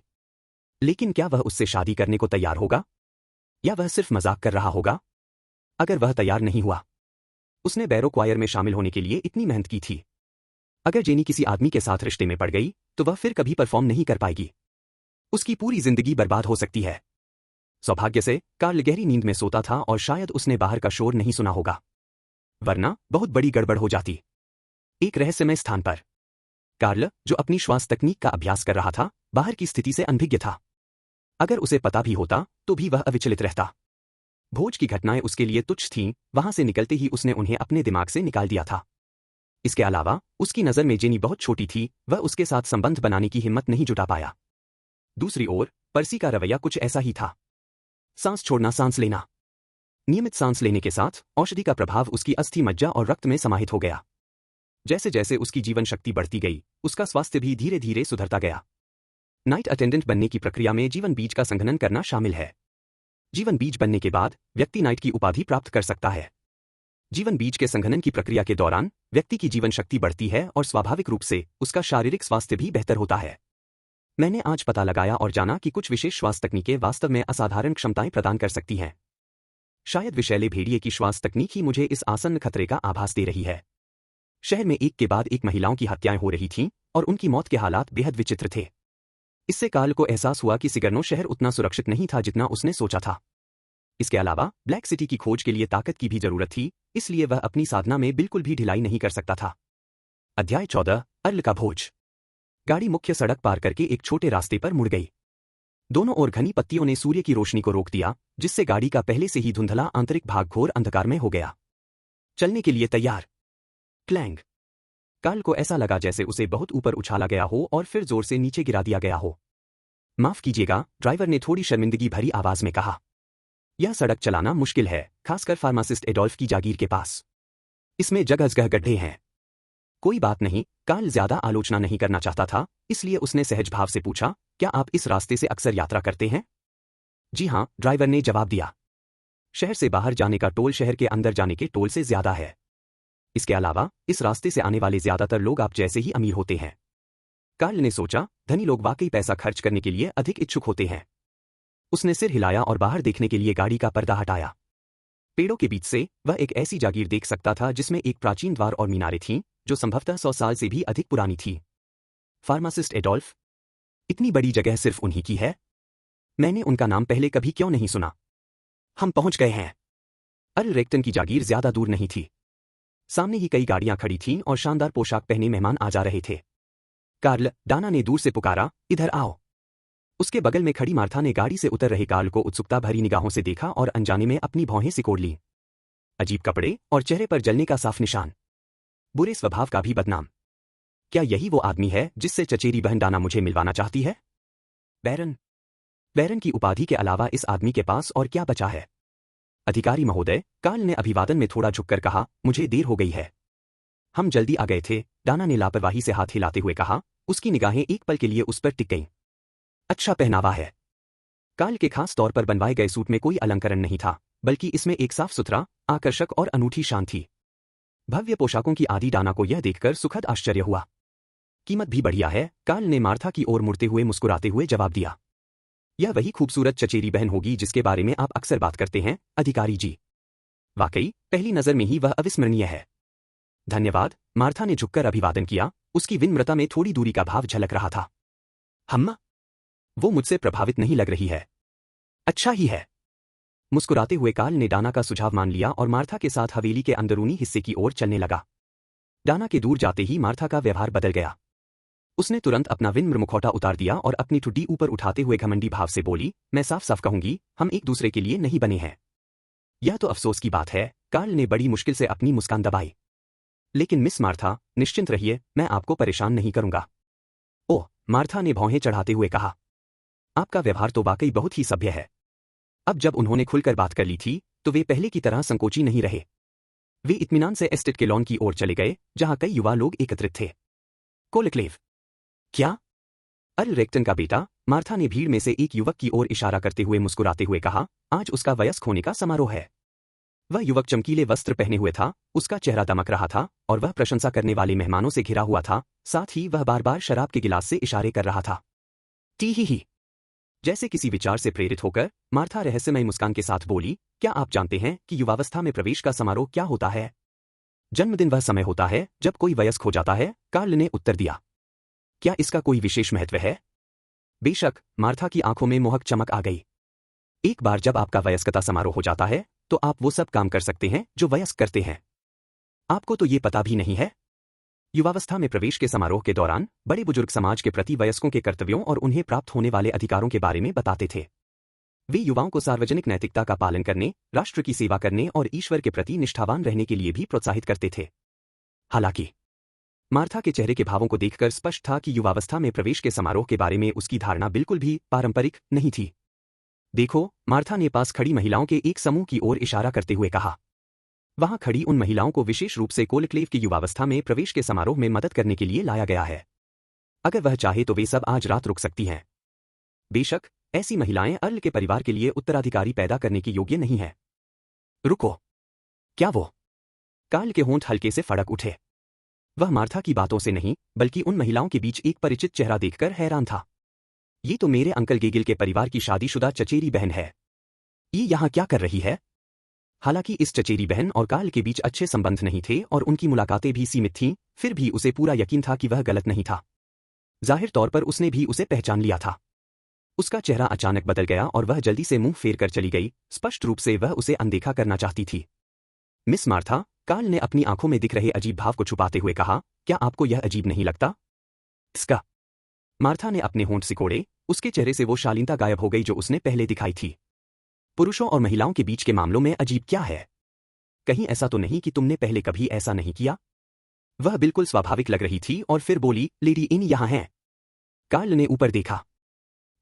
लेकिन क्या वह उससे शादी करने को तैयार होगा? या वह सिर्फ मजाक कर रहा होगा? अगर वह तैयार नहीं हुआ, उसने बैरो क्वायर में शामिल होने के लिए इतनी मेहनत की थी। अगर जेनी किसी आदमी के साथ रिश्ते में पड़ गई तो वह फिर कभी परफॉर्म नहीं कर पाएगी। उसकी पूरी जिंदगी बर्बाद हो सकती है। सौभाग्य से कार्ल गहरी नींद में सोता था और शायद उसने बाहर का शोर नहीं सुना होगा, वरना बहुत बड़ी गड़बड़ हो जाती। एक रहस्यमय स्थान पर कार्ल, जो अपनी श्वास तकनीक का अभ्यास कर रहा था, बाहर की स्थिति से अनभिज्ञ था। अगर उसे पता भी होता तो भी वह अविचलित रहता। भोज की घटनाएं उसके लिए तुच्छ थीं, वहां से निकलते ही उसने उन्हें अपने दिमाग से निकाल दिया था। इसके अलावा उसकी नजर में जेनी बहुत छोटी थी, वह उसके साथ संबंध बनाने की हिम्मत नहीं जुटा पाया। दूसरी ओर पर्सी का रवैया कुछ ऐसा ही था। सांस छोड़ना, सांस लेना। नियमित सांस लेने के साथ औषधि का प्रभाव उसकी अस्थि मज्जा और रक्त में समाहित हो गया। जैसे जैसे उसकी जीवन शक्ति बढ़ती गई, उसका स्वास्थ्य भी धीरे धीरे सुधरता गया। नाइट अटेंडेंट बनने की प्रक्रिया में जीवन बीज का संघनन करना शामिल है। जीवन बीज बनने के बाद व्यक्ति नाइट की उपाधि प्राप्त कर सकता है। जीवन बीज के संघनन की प्रक्रिया के दौरान व्यक्ति की जीवन शक्ति बढ़ती है और स्वाभाविक रूप से उसका शारीरिक स्वास्थ्य भी बेहतर होता है। मैंने आज पता लगाया और जाना कि कुछ विशेष श्वास तकनीकें वास्तव में असाधारण क्षमताएं प्रदान कर सकती हैं। शायद विषैले भेड़िए की श्वास तकनीक ही मुझे इस आसन्न खतरे का आभास दे रही है। शहर में एक के बाद एक महिलाओं की हत्याएं हो रही थीं और उनकी मौत के हालात बेहद विचित्र थे। इससे कार्ल को एहसास हुआ कि सिगर्नो शहर उतना सुरक्षित नहीं था जितना उसने सोचा था। इसके अलावा ब्लैक सिटी की खोज के लिए ताकत की भी जरूरत थी, इसलिए वह अपनी साधना में बिल्कुल भी ढिलाई नहीं कर सकता था। अध्याय 14 अर्ल का भोज। गाड़ी मुख्य सड़क पार करके एक छोटे रास्ते पर मुड़ गई। दोनों ओर घनी पत्तियों ने सूर्य की रोशनी को रोक दिया, जिससे गाड़ी का पहले से ही धुंधला आंतरिक भाग घोर अंधकार में हो गया। चलने के लिए तैयार। क्लैंग। कार्ल को ऐसा लगा जैसे उसे बहुत ऊपर उछाला गया हो और फिर जोर से नीचे गिरा दिया गया हो। माफ कीजिएगा, ड्राइवर ने थोड़ी शर्मिंदगी भरी आवाज में कहा। यह सड़क चलाना मुश्किल है, खासकर फार्मासिस्ट एडोल्फ की जागीर के पास। इसमें जगह गड्ढे हैं। कोई बात नहीं, कार्ल ज्यादा आलोचना नहीं करना चाहता था, इसलिए उसने सहज भाव से पूछा, क्या आप इस रास्ते से अक्सर यात्रा करते हैं? जी हाँ, ड्राइवर ने जवाब दिया। शहर से बाहर जाने का टोल शहर के अंदर जाने के टोल से ज्यादा है। इसके अलावा इस रास्ते से आने वाले ज्यादातर लोग आप जैसे ही अमीर होते हैं। कार्ल ने सोचा, धनी लोग वाकई पैसा खर्च करने के लिए अधिक इच्छुक होते हैं। उसने सिर हिलाया और बाहर देखने के लिए गाड़ी का पर्दा हटाया। पेड़ों के बीच से वह एक ऐसी जागीर देख सकता था जिसमें एक प्राचीन द्वार और मीनारें थीं, जो संभवतः 100 साल से भी अधिक पुरानी थी। Pharmacist Adolf? इतनी बड़ी जगह सिर्फ उन्हीं की है? मैंने उनका नाम पहले कभी क्यों नहीं सुना? हम पहुंच गए हैं। अर्ल रेक्टन की जागीर ज्यादा दूर नहीं थी। सामने ही कई गाड़ियां खड़ी थीं और शानदार पोशाक पहने मेहमान आ जा रहे थे। कार्ल, डाना ने दूर से पुकारा, इधर आओ। उसके बगल में खड़ी मार्था ने गाड़ी से उतर रहे कार्ल को उत्सुकता भरी निगाहों से देखा और अनजाने में अपनी भौहें सिकोड़ ली। अजीब कपड़े और चेहरे पर जलने का साफ निशान। बुरे स्वभाव का भी बदनाम। क्या यही वो आदमी है जिससे चचेरी बहन डाना मुझे मिलवाना चाहती है? बैरन। बैरन की उपाधि के अलावा इस आदमी के पास और क्या बचा है? अधिकारी महोदय, कार्ल ने अभिवादन में थोड़ा झुककर कहा, मुझे देर हो गई है। हम जल्दी आ गए थे, डाना ने लापरवाही से हाथ हिलाते हुए कहा। उसकी निगाहें एक पल के लिए उस पर टिक गईं। अच्छा पहनावा है। कार्ल के खास तौर पर बनवाए गए सूट में कोई अलंकरण नहीं था, बल्कि इसमें एक साफ सुथरा, आकर्षक और अनूठी शान थी। भव्य पोशाकों की आदि डाना को यह देखकर सुखद आश्चर्य हुआ। कीमत भी बढ़िया है, कार्ल ने मार्था की ओर मुड़ते हुए मुस्कुराते हुए जवाब दिया। यह वही खूबसूरत चचेरी बहन होगी जिसके बारे में आप अक्सर बात करते हैं, अधिकारी जी। वाकई, पहली नजर में ही वह अविस्मरणीय है। धन्यवाद, मार्था ने झुककर अभिवादन किया, उसकी विनम्रता में थोड़ी दूरी का भाव झलक रहा था। हम्मा? वो मुझसे प्रभावित नहीं लग रही है। अच्छा ही है। मुस्कुराते हुए कार्ल ने डाना का सुझाव मान लिया और मार्था के साथ हवेली के अंदरूनी हिस्से की ओर चलने लगा। डाना के दूर जाते ही मार्था का व्यवहार बदल गया। उसने तुरंत अपना विनम्र मुखौटा उतार दिया और अपनी ठुड्डी ऊपर उठाते हुए घमंडी भाव से बोली, मैं साफ साफ कहूंगी, हम एक दूसरे के लिए नहीं बने हैं। यह तो अफसोस की बात है, कार्ल ने बड़ी मुश्किल से अपनी मुस्कान दबाई। लेकिन मिस मार्था, निश्चिंत रहिए, मैं आपको परेशान नहीं करूंगा। ओह, मार्था ने भौहें चढ़ाते हुए कहा। आपका व्यवहार तो वाकई बहुत ही सभ्य है। अब जब उन्होंने खुलकर बात कर ली थी, तो वे पहले की तरह संकोची नहीं रहे। वे इत्मीनान से एस्टेट के लॉन की ओर चले गए, जहां कई युवा लोग एकत्रित थे। कोलक्लेव? क्या? अर्ल रेक्टन का बेटा? मार्था ने भीड़ में से एक युवक की ओर इशारा करते हुए मुस्कुराते हुए कहा, आज उसका वयस्क होने का समारोह है। वह युवक चमकीले वस्त्र पहने हुए था, उसका चेहरा दमक रहा था और वह प्रशंसा करने वाले मेहमानों से घिरा हुआ था, साथ ही वह बार बार शराब के गिलास से इशारे कर रहा था। टी ही। जैसे किसी विचार से प्रेरित होकर मार्था रहस्यमय मुस्कान के साथ बोली, क्या आप जानते हैं कि युवावस्था में प्रवेश का समारोह क्या होता है? जन्मदिन वह समय होता है जब कोई वयस्क हो जाता है, कार्ल ने उत्तर दिया। क्या इसका कोई विशेष महत्व है? बेशक, मार्था की आंखों में मोहक चमक आ गई। एक बार जब आपका वयस्कता समारोह हो जाता है, तो आप वो सब काम कर सकते हैं जो वयस्क करते हैं। आपको तो ये पता भी नहीं है? युवावस्था में प्रवेश के समारोह के दौरान बड़े बुजुर्ग समाज के प्रति वयस्कों के कर्तव्यों और उन्हें प्राप्त होने वाले अधिकारों के बारे में बताते थे। वे युवाओं को सार्वजनिक नैतिकता का पालन करने, राष्ट्र की सेवा करने और ईश्वर के प्रति निष्ठावान रहने के लिए भी प्रोत्साहित करते थे। हालांकि मार्था के चेहरे के भावों को देखकर स्पष्ट था कि युवावस्था में प्रवेश के समारोह के बारे में उसकी धारणा बिल्कुल भी पारंपरिक नहीं थी। देखो, मार्था ने पास खड़ी महिलाओं के एक समूह की ओर इशारा करते हुए कहा। वहां खड़ी उन महिलाओं को विशेष रूप से कोलक्लेव की युवावस्था में प्रवेश के समारोह में मदद करने के लिए लाया गया है। अगर वह चाहे तो वे सब आज रात रुक सकती हैं, बेशक ऐसी महिलाएं अर्ल के परिवार के लिए उत्तराधिकारी पैदा करने की योग्य नहीं है। रुको, क्या वो? कार्ल के होंठ हल्के से फड़क उठे। वह मार्था की बातों से नहीं बल्कि उन महिलाओं के बीच एक परिचित चेहरा देखकर हैरान था। ये तो मेरे अंकल गेगिल के परिवार की शादीशुदा चचेरी बहन है। ये यहाँ क्या कर रही है? हालांकि इस चचेरी बहन और कार्ल के बीच अच्छे संबंध नहीं थे और उनकी मुलाकातें भी सीमित थीं, फिर भी उसे पूरा यकीन था कि वह गलत नहीं था। जाहिर तौर पर उसने भी उसे पहचान लिया था। उसका चेहरा अचानक बदल गया और वह जल्दी से मुंह फेर कर चली गई। स्पष्ट रूप से वह उसे अनदेखा करना चाहती थी। मिस मार्था, कार्ल ने अपनी आंखों में दिख रहे अजीब भाव को छुपाते हुए कहा, क्या आपको यह अजीब नहीं लगता? इसका। मार्था ने अपने होंठ सिकोड़े। उसके चेहरे से वो शालीनता गायब हो गई जो उसने पहले दिखाई थी। पुरुषों और महिलाओं के बीच के मामलों में अजीब क्या है? कहीं ऐसा तो नहीं कि तुमने पहले कभी ऐसा नहीं किया? वह बिल्कुल स्वाभाविक लग रही थी और फिर बोली, लेडी एनी यहाँ हैं। कार्ल ने ऊपर देखा।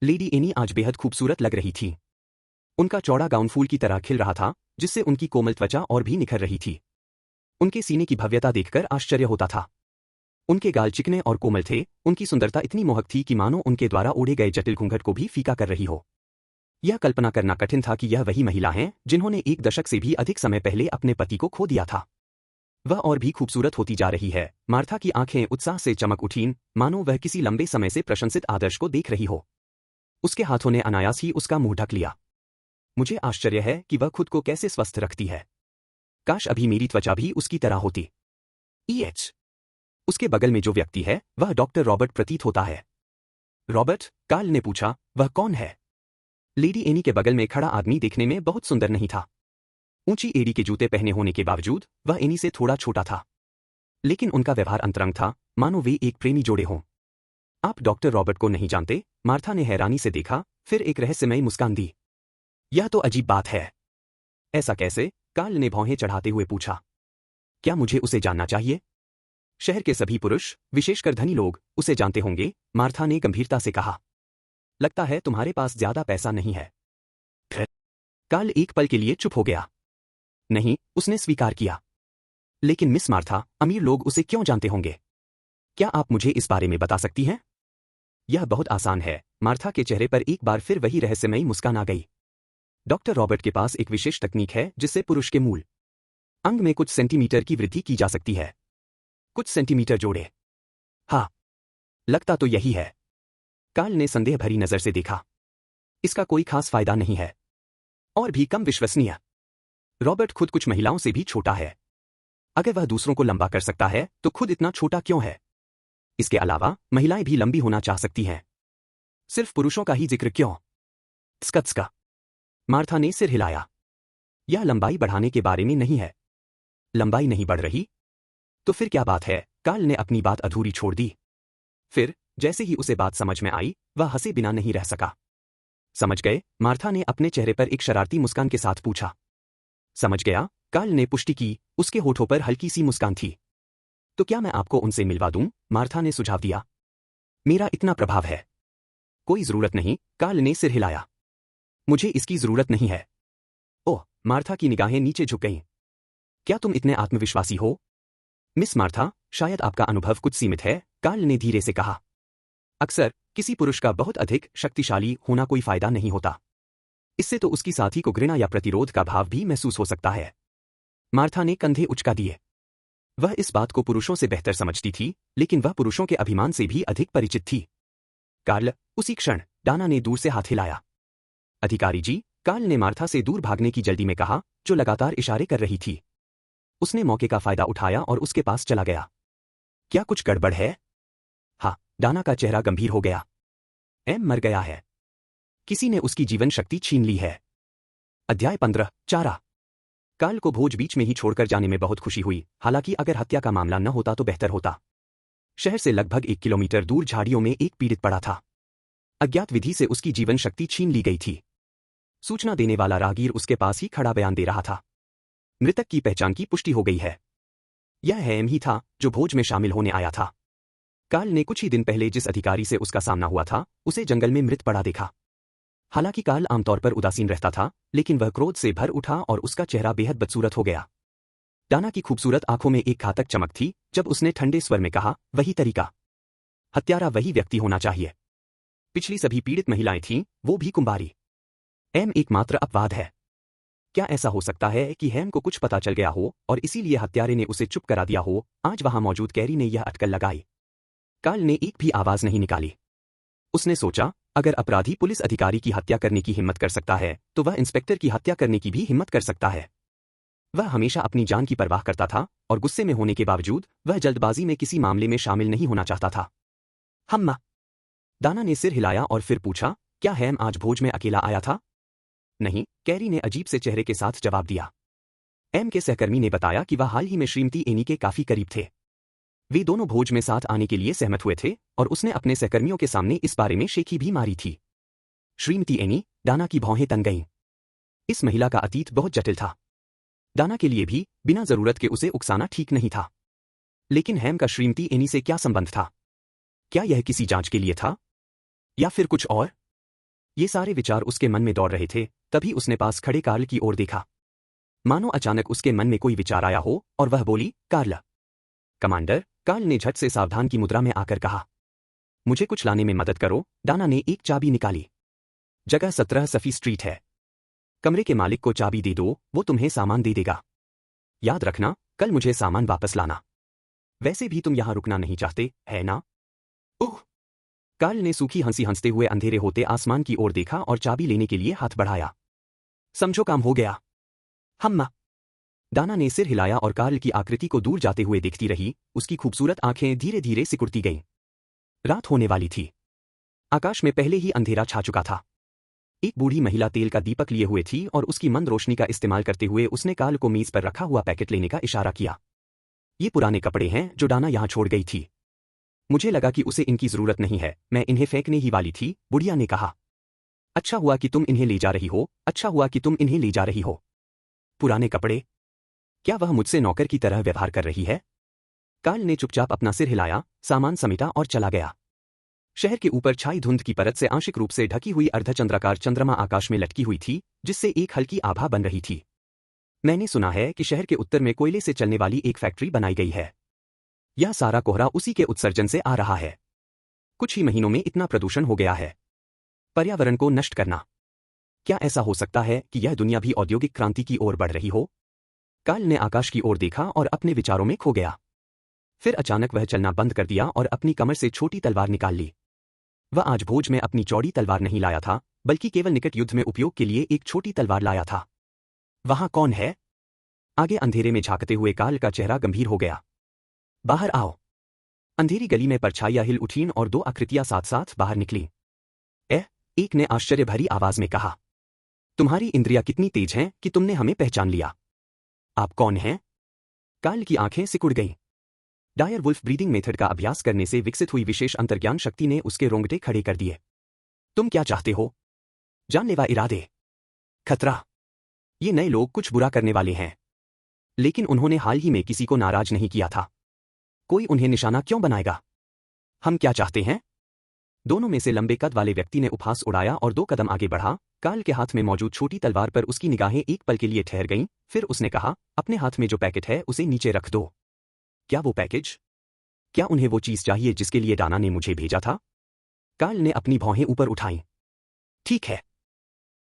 लेडी एनी आज बेहद खूबसूरत लग रही थी। उनका चौड़ा गाउन फूल की तरह खिल रहा था, जिससे उनकी कोमल त्वचा और भी निखर रही थी। उनके सीने की भव्यता देखकर आश्चर्य होता था। उनके गाल चिकने और कोमल थे। उनकी सुंदरता इतनी मोहक थी कि मानो उनके द्वारा ओढ़े गए जटिल घूंघट को भी फीका कर रही हो। यह कल्पना करना कठिन था कि यह वही महिला हैं जिन्होंने एक दशक से भी अधिक समय पहले अपने पति को खो दिया था। वह और भी खूबसूरत होती जा रही है। मार्था की आंखें उत्साह से चमक उठीं, मानो वह किसी लंबे समय से प्रशंसित आदर्श को देख रही हो। उसके हाथों ने अनायास ही उसका मुंह ढक लिया। मुझे आश्चर्य है कि वह खुद को कैसे स्वस्थ रखती है। काश अभी मेरी त्वचा भी उसकी तरह होती। ईएच। उसके बगल में जो व्यक्ति है वह डॉक्टर रॉबर्ट प्रतीत होता है। रॉबर्ट? कार्ल ने पूछा, वह कौन है? लेडी एनी के बगल में खड़ा आदमी देखने में बहुत सुंदर नहीं था। ऊंची एड़ी के जूते पहने होने के बावजूद वह एनी से थोड़ा छोटा था। लेकिन उनका व्यवहार अंतरंग था, मानो वे एक प्रेमी जोड़े हों। आप डॉक्टर रॉबर्ट को नहीं जानते? मार्था ने हैरानी से देखा, फिर एक रहस्यमयी मुस्कान दी। यह तो अजीब बात है। ऐसा कैसे? कार्ल ने भौहें चढ़ाते हुए पूछा। क्या मुझे उसे जानना चाहिए? शहर के सभी पुरुष, विशेषकर धनी लोग, उसे जानते होंगे, मार्था ने गंभीरता से कहा। लगता है तुम्हारे पास ज्यादा पैसा नहीं है। कार्ल एक पल के लिए चुप हो गया। नहीं, उसने स्वीकार किया। लेकिन मिस मार्था, अमीर लोग उसे क्यों जानते होंगे? क्या आप मुझे इस बारे में बता सकती हैं? यह बहुत आसान है। मार्था के चेहरे पर एक बार फिर वही रहस्यमयी मुस्कान आ गई। डॉक्टर रॉबर्ट के पास एक विशेष तकनीक है जिससे पुरुष के मूल अंग में कुछ सेंटीमीटर की वृद्धि की जा सकती है। कुछ सेंटीमीटर जोड़े। हाँ, लगता तो यही है। कार्ल ने संदेह भरी नजर से देखा। इसका कोई खास फायदा नहीं है और भी कम विश्वसनीय। रॉबर्ट खुद कुछ महिलाओं से भी छोटा है। अगर वह दूसरों को लंबा कर सकता है तो खुद इतना छोटा क्यों है? इसके अलावा महिलाएं भी लंबी होना चाह सकती हैं। सिर्फ पुरुषों का ही जिक्र क्यों? स्कत्स्का। मार्था ने सिर हिलाया। यह लंबाई बढ़ाने के बारे में नहीं है। लंबाई नहीं बढ़ रही? तो फिर क्या बात है? कार्ल ने अपनी बात अधूरी छोड़ दी। फिर जैसे ही उसे बात समझ में आई, वह हंसे बिना नहीं रह सका। समझ गए? मार्था ने अपने चेहरे पर एक शरारती मुस्कान के साथ पूछा। समझ गया, कार्ल ने पुष्टि की। उसके होठों पर हल्की सी मुस्कान थी। तो क्या मैं आपको उनसे मिलवा दूं? मार्था ने सुझाव दिया। मेरा इतना प्रभाव है। कोई जरूरत नहीं, कार्ल ने सिर हिलाया। मुझे इसकी जरूरत नहीं है। ओह, मार्था की निगाहें नीचे झुक गईं। क्या तुम इतने आत्मविश्वासी हो? मिस मार्था, शायद आपका अनुभव कुछ सीमित है, कार्ल ने धीरे से कहा। अक्सर किसी पुरुष का बहुत अधिक शक्तिशाली होना कोई फायदा नहीं होता। इससे तो उसकी साथी को घृणा या प्रतिरोध का भाव भी महसूस हो सकता है। मार्था ने कंधे उचका दिए। वह इस बात को पुरुषों से बेहतर समझती थी, लेकिन वह पुरुषों के अभिमान से भी अधिक परिचित थी। कार्ल, उसी क्षण डाना ने दूर से हाथ हिलाया। अधिकारी जी, कार्ल ने मार्था से दूर भागने की जल्दी में कहा, जो लगातार इशारे कर रही थी। उसने मौके का फायदा उठाया और उसके पास चला गया। क्या कुछ गड़बड़ है? हाँ, डाना का चेहरा गंभीर हो गया। एम मर गया है। किसी ने उसकी जीवन शक्ति छीन ली है। अध्याय 15, चारा। कार्ल को भोज बीच में ही छोड़कर जाने में बहुत खुशी हुई, हालांकि अगर हत्या का मामला न होता तो बेहतर होता। शहर से लगभग 1 किलोमीटर दूर झाड़ियों में एक पीड़ित पड़ा था। अज्ञात विधि से उसकी जीवन शक्ति छीन ली गई थी। सूचना देने वाला राहगीर उसके पास ही खड़ा बयान दे रहा था। मृतक की पहचान की पुष्टि हो गई है। यह हैम ही था जो भोज में शामिल होने आया था। कार्ल ने कुछ ही दिन पहले जिस अधिकारी से उसका सामना हुआ था, उसे जंगल में मृत पड़ा देखा। हालांकि कार्ल आमतौर पर उदासीन रहता था, लेकिन वह क्रोध से भर उठा और उसका चेहरा बेहद बदसूरत हो गया। डाना की खूबसूरत आंखों में एक घातक चमक थी जब उसने ठंडे स्वर में कहा, वही तरीका। हत्यारा वही व्यक्ति होना चाहिए। पिछली सभी पीड़ित महिलाएं थीं, वो भी कुंवारी। एम एकमात्र अपवाद है। क्या ऐसा हो सकता है कि हेम को कुछ पता चल गया हो और इसीलिए हत्यारे ने उसे चुप करा दिया हो? आज वहां मौजूद कैरी ने यह अटकल लगाई। कार्ल ने एक भी आवाज नहीं निकाली। उसने सोचा, अगर अपराधी पुलिस अधिकारी की हत्या करने की हिम्मत कर सकता है तो वह इंस्पेक्टर की हत्या करने की भी हिम्मत कर सकता है। वह हमेशा अपनी जान की परवाह करता था और गुस्से में होने के बावजूद वह जल्दबाजी में किसी मामले में शामिल नहीं होना चाहता था। हम्मा। दाना ने सिर हिलाया और फिर पूछा, क्या हेम आज भोज में अकेला आया था? नहीं, कैरी ने अजीब से चेहरे के साथ जवाब दिया। एम के सहकर्मी ने बताया कि वह हाल ही में श्रीमती एनी के काफी करीब थे। वे दोनों भोज में साथ आने के लिए सहमत हुए थे और उसने अपने सहकर्मियों के सामने इस बारे में शेखी भी मारी थी। श्रीमती एनी, दाना की भौहें तन गईं। इस महिला का अतीत बहुत जटिल था। दाना के लिए भी बिना जरूरत के उसे उकसाना ठीक नहीं था। लेकिन हेम का श्रीमती एनी से क्या संबंध था? क्या यह किसी जांच के लिए था या फिर कुछ और? ये सारे विचार उसके मन में दौड़ रहे थे, तभी उसने पास खड़े कार्ल की ओर देखा। मानो अचानक उसके मन में कोई विचार आया हो और वह बोली, कार्ल। कमांडर, कार्ल ने झट से सावधान की मुद्रा में आकर कहा। मुझे कुछ लाने में मदद करो। दाना ने एक चाबी निकाली। जगह 17 सफी स्ट्रीट है। कमरे के मालिक को चाबी दे दो, वो तुम्हें सामान दे देगा। याद रखना, कल मुझे सामान वापस लाना। वैसे भी तुम यहां रुकना नहीं चाहते, है ना? ओह! कार्ल ने सूखी हंसी हंसते हुए अंधेरे होते आसमान की ओर देखा और चाबी लेने के लिए हाथ बढ़ाया। समझो, काम हो गया। हम्मा। दाना ने सिर हिलाया और कार्ल की आकृति को दूर जाते हुए देखती रही। उसकी खूबसूरत आंखें धीरे धीरे सिकुड़ती गईं। रात होने वाली थी। आकाश में पहले ही अंधेरा छा चुका था। एक बूढ़ी महिला तेल का दीपक लिए हुए थी और उसकी मंद रोशनी का इस्तेमाल करते हुए उसने कार्ल को मेज पर रखा हुआ पैकेट लेने का इशारा किया। ये पुराने कपड़े हैं जो दाना यहां छोड़ गई थी। मुझे लगा कि उसे इनकी जरूरत नहीं है, मैं इन्हें फेंकने ही वाली थी, बुढ़िया ने कहा। अच्छा हुआ कि तुम इन्हें ले जा रही हो, अच्छा हुआ कि तुम इन्हें ले जा रही हो। पुराने कपड़े? क्या वह मुझसे नौकर की तरह व्यवहार कर रही है? कार्ल ने चुपचाप अपना सिर हिलाया, सामान समेटा और चला गया। शहर के ऊपर छाई धुंध की परत से आंशिक रूप से ढकी हुई अर्धचंद्राकार चंद्रमा आकाश में लटकी हुई थी, जिससे एक हल्की आभा बन रही थी। मैंने सुना है कि शहर के उत्तर में कोयले से चलने वाली एक फैक्ट्री बनाई गई है। यह सारा कोहरा उसी के उत्सर्जन से आ रहा है। कुछ ही महीनों में इतना प्रदूषण हो गया है। पर्यावरण को नष्ट करना। क्या ऐसा हो सकता है कि यह दुनिया भी औद्योगिक क्रांति की ओर बढ़ रही हो? कार्ल ने आकाश की ओर देखा और अपने विचारों में खो गया। फिर अचानक वह चलना बंद कर दिया और अपनी कमर से छोटी तलवार निकाल ली। वह आज भोज में अपनी चौड़ी तलवार नहीं लाया था, बल्कि केवल निकट युद्ध में उपयोग के लिए एक छोटी तलवार लाया था। वहां कौन है? आगे अंधेरे में झांकते हुए कार्ल का चेहरा गंभीर हो गया। बाहर आओ। अंधेरी गली में परछाइयां हिल उठीं और दो आकृतियां साथ साथ बाहर निकलीं। एक ने आश्चर्य भरी आवाज में कहा। तुम्हारी इंद्रियां कितनी तेज हैं कि तुमने हमें पहचान लिया। आप कौन हैं? कार्ल की आंखें सिकुड़ गईं। डायर वुल्फ ब्रीदिंग मेथड का अभ्यास करने से विकसित हुई विशेष अंतर्ज्ञान शक्ति ने उसके रोंगटे खड़े कर दिए। तुम क्या चाहते हो? जानलेवा इरादे। खतरा। ये नए लोग कुछ बुरा करने वाले हैं। लेकिन उन्होंने हाल ही में किसी को नाराज नहीं किया था। कोई उन्हें निशाना क्यों बनाएगा? हम क्या चाहते हैं? दोनों में से लंबे कद वाले व्यक्ति ने उपहास उड़ाया और 2 कदम आगे बढ़ा। कार्ल के हाथ में मौजूद छोटी तलवार पर उसकी निगाहें एक पल के लिए ठहर गईं, फिर उसने कहा, अपने हाथ में जो पैकेट है उसे नीचे रख दो। क्या वो पैकेज? क्या उन्हें वो चीज चाहिए जिसके लिए दाना ने मुझे भेजा था? कार्ल ने अपनी भौहें ऊपर उठाईं। ठीक है।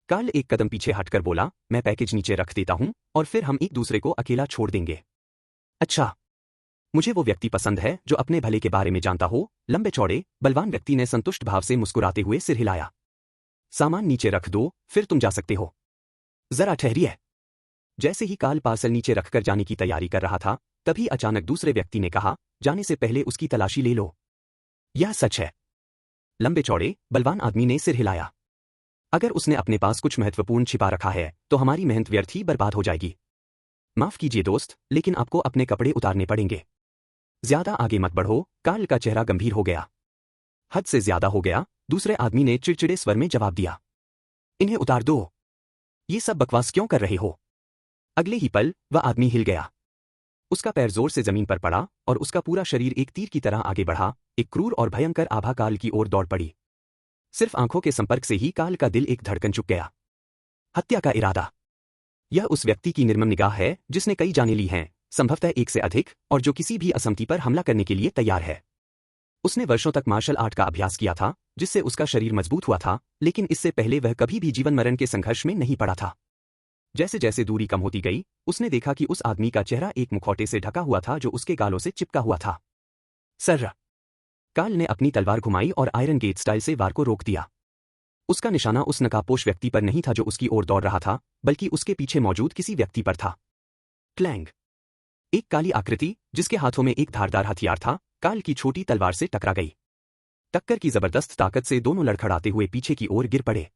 कार्ल एक कदम पीछे हटकर बोला, मैं पैकेज नीचे रख देता हूं और फिर हम एक दूसरे को अकेला छोड़ देंगे। अच्छा। मुझे वो व्यक्ति पसंद है जो अपने भले के बारे में जानता हो। लंबे चौड़े बलवान व्यक्ति ने संतुष्ट भाव से मुस्कुराते हुए सिर हिलाया। सामान नीचे रख दो, फिर तुम जा सकते हो। जरा ठहरिए। जैसे ही कार्ल पार्सल नीचे रखकर जाने की तैयारी कर रहा था, तभी अचानक दूसरे व्यक्ति ने कहा, जाने से पहले उसकी तलाशी ले लो। यह सच है। लंबे चौड़े बलवान आदमी ने सिर हिलाया। अगर उसने अपने पास कुछ महत्वपूर्ण छिपा रखा है तो हमारी मेहनत व्यर्थ ही बर्बाद हो जाएगी। माफ कीजिए दोस्त, लेकिन आपको अपने कपड़े उतारने पड़ेंगे। ज्यादा आगे मत बढ़ो। कार्ल का चेहरा गंभीर हो गया। हद से ज्यादा हो गया, दूसरे आदमी ने चिड़चिड़े स्वर में जवाब दिया। इन्हें उतार दो। ये सब बकवास क्यों कर रहे हो? अगले ही पल वह आदमी हिल गया। उसका पैर जोर से जमीन पर पड़ा और उसका पूरा शरीर एक तीर की तरह आगे बढ़ा। एक क्रूर और भयंकर आभा कार्ल की ओर दौड़ पड़ी। सिर्फ आंखों के संपर्क से ही कार्ल का दिल एक धड़कन चुक गया। हत्या का इरादा। यह उस व्यक्ति की निर्मम निगाह है जिसने कई जानें ली हैं, संभवतः एक से अधिक, और जो किसी भी असमति पर हमला करने के लिए तैयार है। उसने वर्षों तक मार्शल आर्ट का अभ्यास किया था, जिससे उसका शरीर मजबूत हुआ था, लेकिन इससे पहले वह कभी भी जीवन मरण के संघर्ष में नहीं पड़ा था। जैसे जैसे दूरी कम होती गई, उसने देखा कि उस आदमी का चेहरा एक मुखौटे से ढका हुआ था जो उसके गालों से चिपका हुआ था। सर! कार्ल ने अपनी तलवार घुमाई और आयरन गेट स्टाइल से वार को रोक दिया। उसका निशाना उस नकाबपोश व्यक्ति पर नहीं था जो उसकी ओर दौड़ रहा था, बल्कि उसके पीछे मौजूद किसी व्यक्ति पर था। क्लैंग! एक काली आकृति, जिसके हाथों में एक धारदार हथियार था, कार्ल की छोटी तलवार से टकरा गई। टक्कर की जबरदस्त ताकत से दोनों लड़खड़ाते हुए पीछे की ओर गिर पड़े।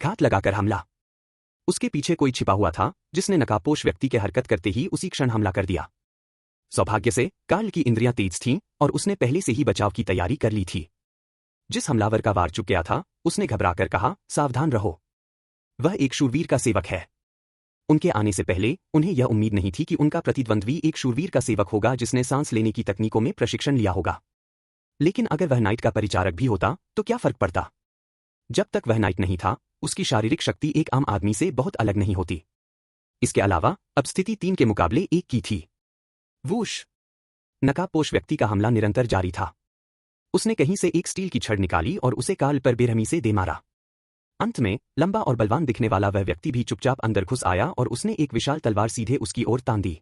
घात लगाकर हमला। उसके पीछे कोई छिपा हुआ था, जिसने नकाबपोश व्यक्ति के हरकत करते ही उसी क्षण हमला कर दिया। सौभाग्य से कार्ल की इंद्रियां तेज थीं और उसने पहले से ही बचाव की तैयारी कर ली थी। जिस हमलावर का वार चुक गया था, उसने घबराकर कहा, सावधान रहो। वह एक शूरवीर का सेवक है। उनके आने से पहले उन्हें यह उम्मीद नहीं थी कि उनका प्रतिद्वंद्वी एक शूरवीर का सेवक होगा जिसने सांस लेने की तकनीकों में प्रशिक्षण लिया होगा। लेकिन अगर वह नाइट का परिचारक भी होता तो क्या फर्क पड़ता? जब तक वह नाइट नहीं था, उसकी शारीरिक शक्ति एक आम आदमी से बहुत अलग नहीं होती। इसके अलावा अब स्थिति 3 के मुकाबले 1 की थी। वूश! नकाबपोश व्यक्ति का हमला निरंतर जारी था। उसने कहीं से एक स्टील की छड़ निकाली और उसे कार्ल पर बेरहमी से दे मारा। अंत में लंबा और बलवान दिखने वाला वह व्यक्ति भी चुपचाप अंदर घुस आया और उसने एक विशाल तलवार सीधे उसकी ओर तान दी।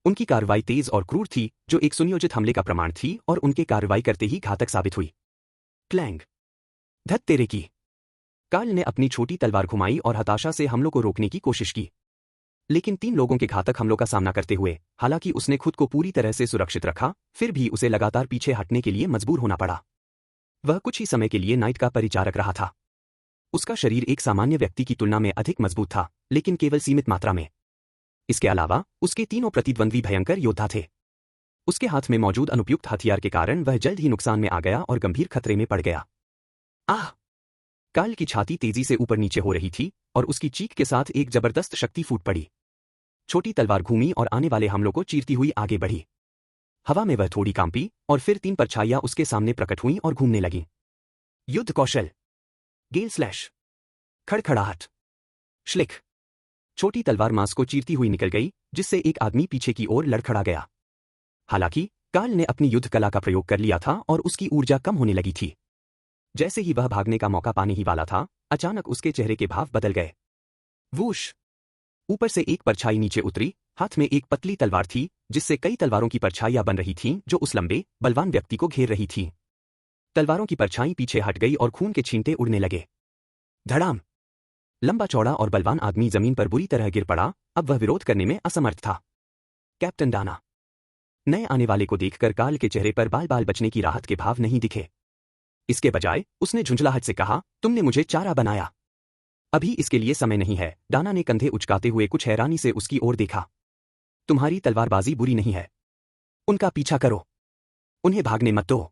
उनकी कार्रवाई तेज और क्रूर थी, जो एक सुनियोजित हमले का प्रमाण थी और उनके कार्रवाई करते ही घातक साबित हुई। क्लैंग! धत तेरे की! कार्ल ने अपनी छोटी तलवार घुमाई और हताशा से हमलों को रोकने की कोशिश की। लेकिन 3 लोगों के घातक हमलों का सामना करते हुए, हालांकि उसने खुद को पूरी तरह से सुरक्षित रखा, फिर भी उसे लगातार पीछे हटने के लिए मजबूर होना पड़ा। वह कुछ ही समय के लिए नाइट का परिचारक रहा था। उसका शरीर एक सामान्य व्यक्ति की तुलना में अधिक मजबूत था, लेकिन केवल सीमित मात्रा में। इसके अलावा उसके तीनों प्रतिद्वंद्वी भयंकर योद्धा थे। उसके हाथ में मौजूद अनुपयुक्त हथियार के कारण वह जल्द ही नुकसान में आ गया और गंभीर खतरे में पड़ गया। आह! कार्ल की छाती तेजी से ऊपर नीचे हो रही थी और उसकी चीख के साथ एक जबरदस्त शक्ति फूट पड़ी। छोटी तलवार घूमी और आने वाले हमलों को चीरती हुई आगे बढ़ी। हवा में वह थोड़ी कांपी और फिर 3 परछाइयां उसके सामने प्रकट हुईं और घूमने लगीं। युद्ध कौशल। गेल स्लैश। खड़खड़ाहट। श्लिक। छोटी तलवार मांस को चीरती हुई निकल गई, जिससे एक आदमी पीछे की ओर लड़खड़ा गया। हालांकि कार्ल ने अपनी युद्ध कला का प्रयोग कर लिया था और उसकी ऊर्जा कम होने लगी थी। जैसे ही वह भागने का मौका पाने ही वाला था, अचानक उसके चेहरे के भाव बदल गए। वूश! ऊपर से एक परछाई नीचे उतरी, हाथ में एक पतली तलवार थी, जिससे कई तलवारों की परछाइयां बन रही थीं जो उस लंबे, बलवान व्यक्ति को घेर रही थीं। तलवारों की परछाई पीछे हट गई और खून के छींटे उड़ने लगे। धड़ाम! लंबा चौड़ा और बलवान आदमी जमीन पर बुरी तरह गिर पड़ा, अब वह विरोध करने में असमर्थ था। Captain Dana! नए आने वाले को देखकर कार्ल के चेहरे पर बाल बाल बचने की राहत के भाव नहीं दिखे। इसके बजाय उसने झुंझलाहट से कहा, तुमने मुझे चारा बनाया। अभी इसके लिए समय नहीं है। डाना ने कंधे उचकाते हुए कुछ हैरानी से उसकी ओर देखा। तुम्हारी तलवारबाजी बुरी नहीं है। उनका पीछा करो। उन्हें भागने मत दो।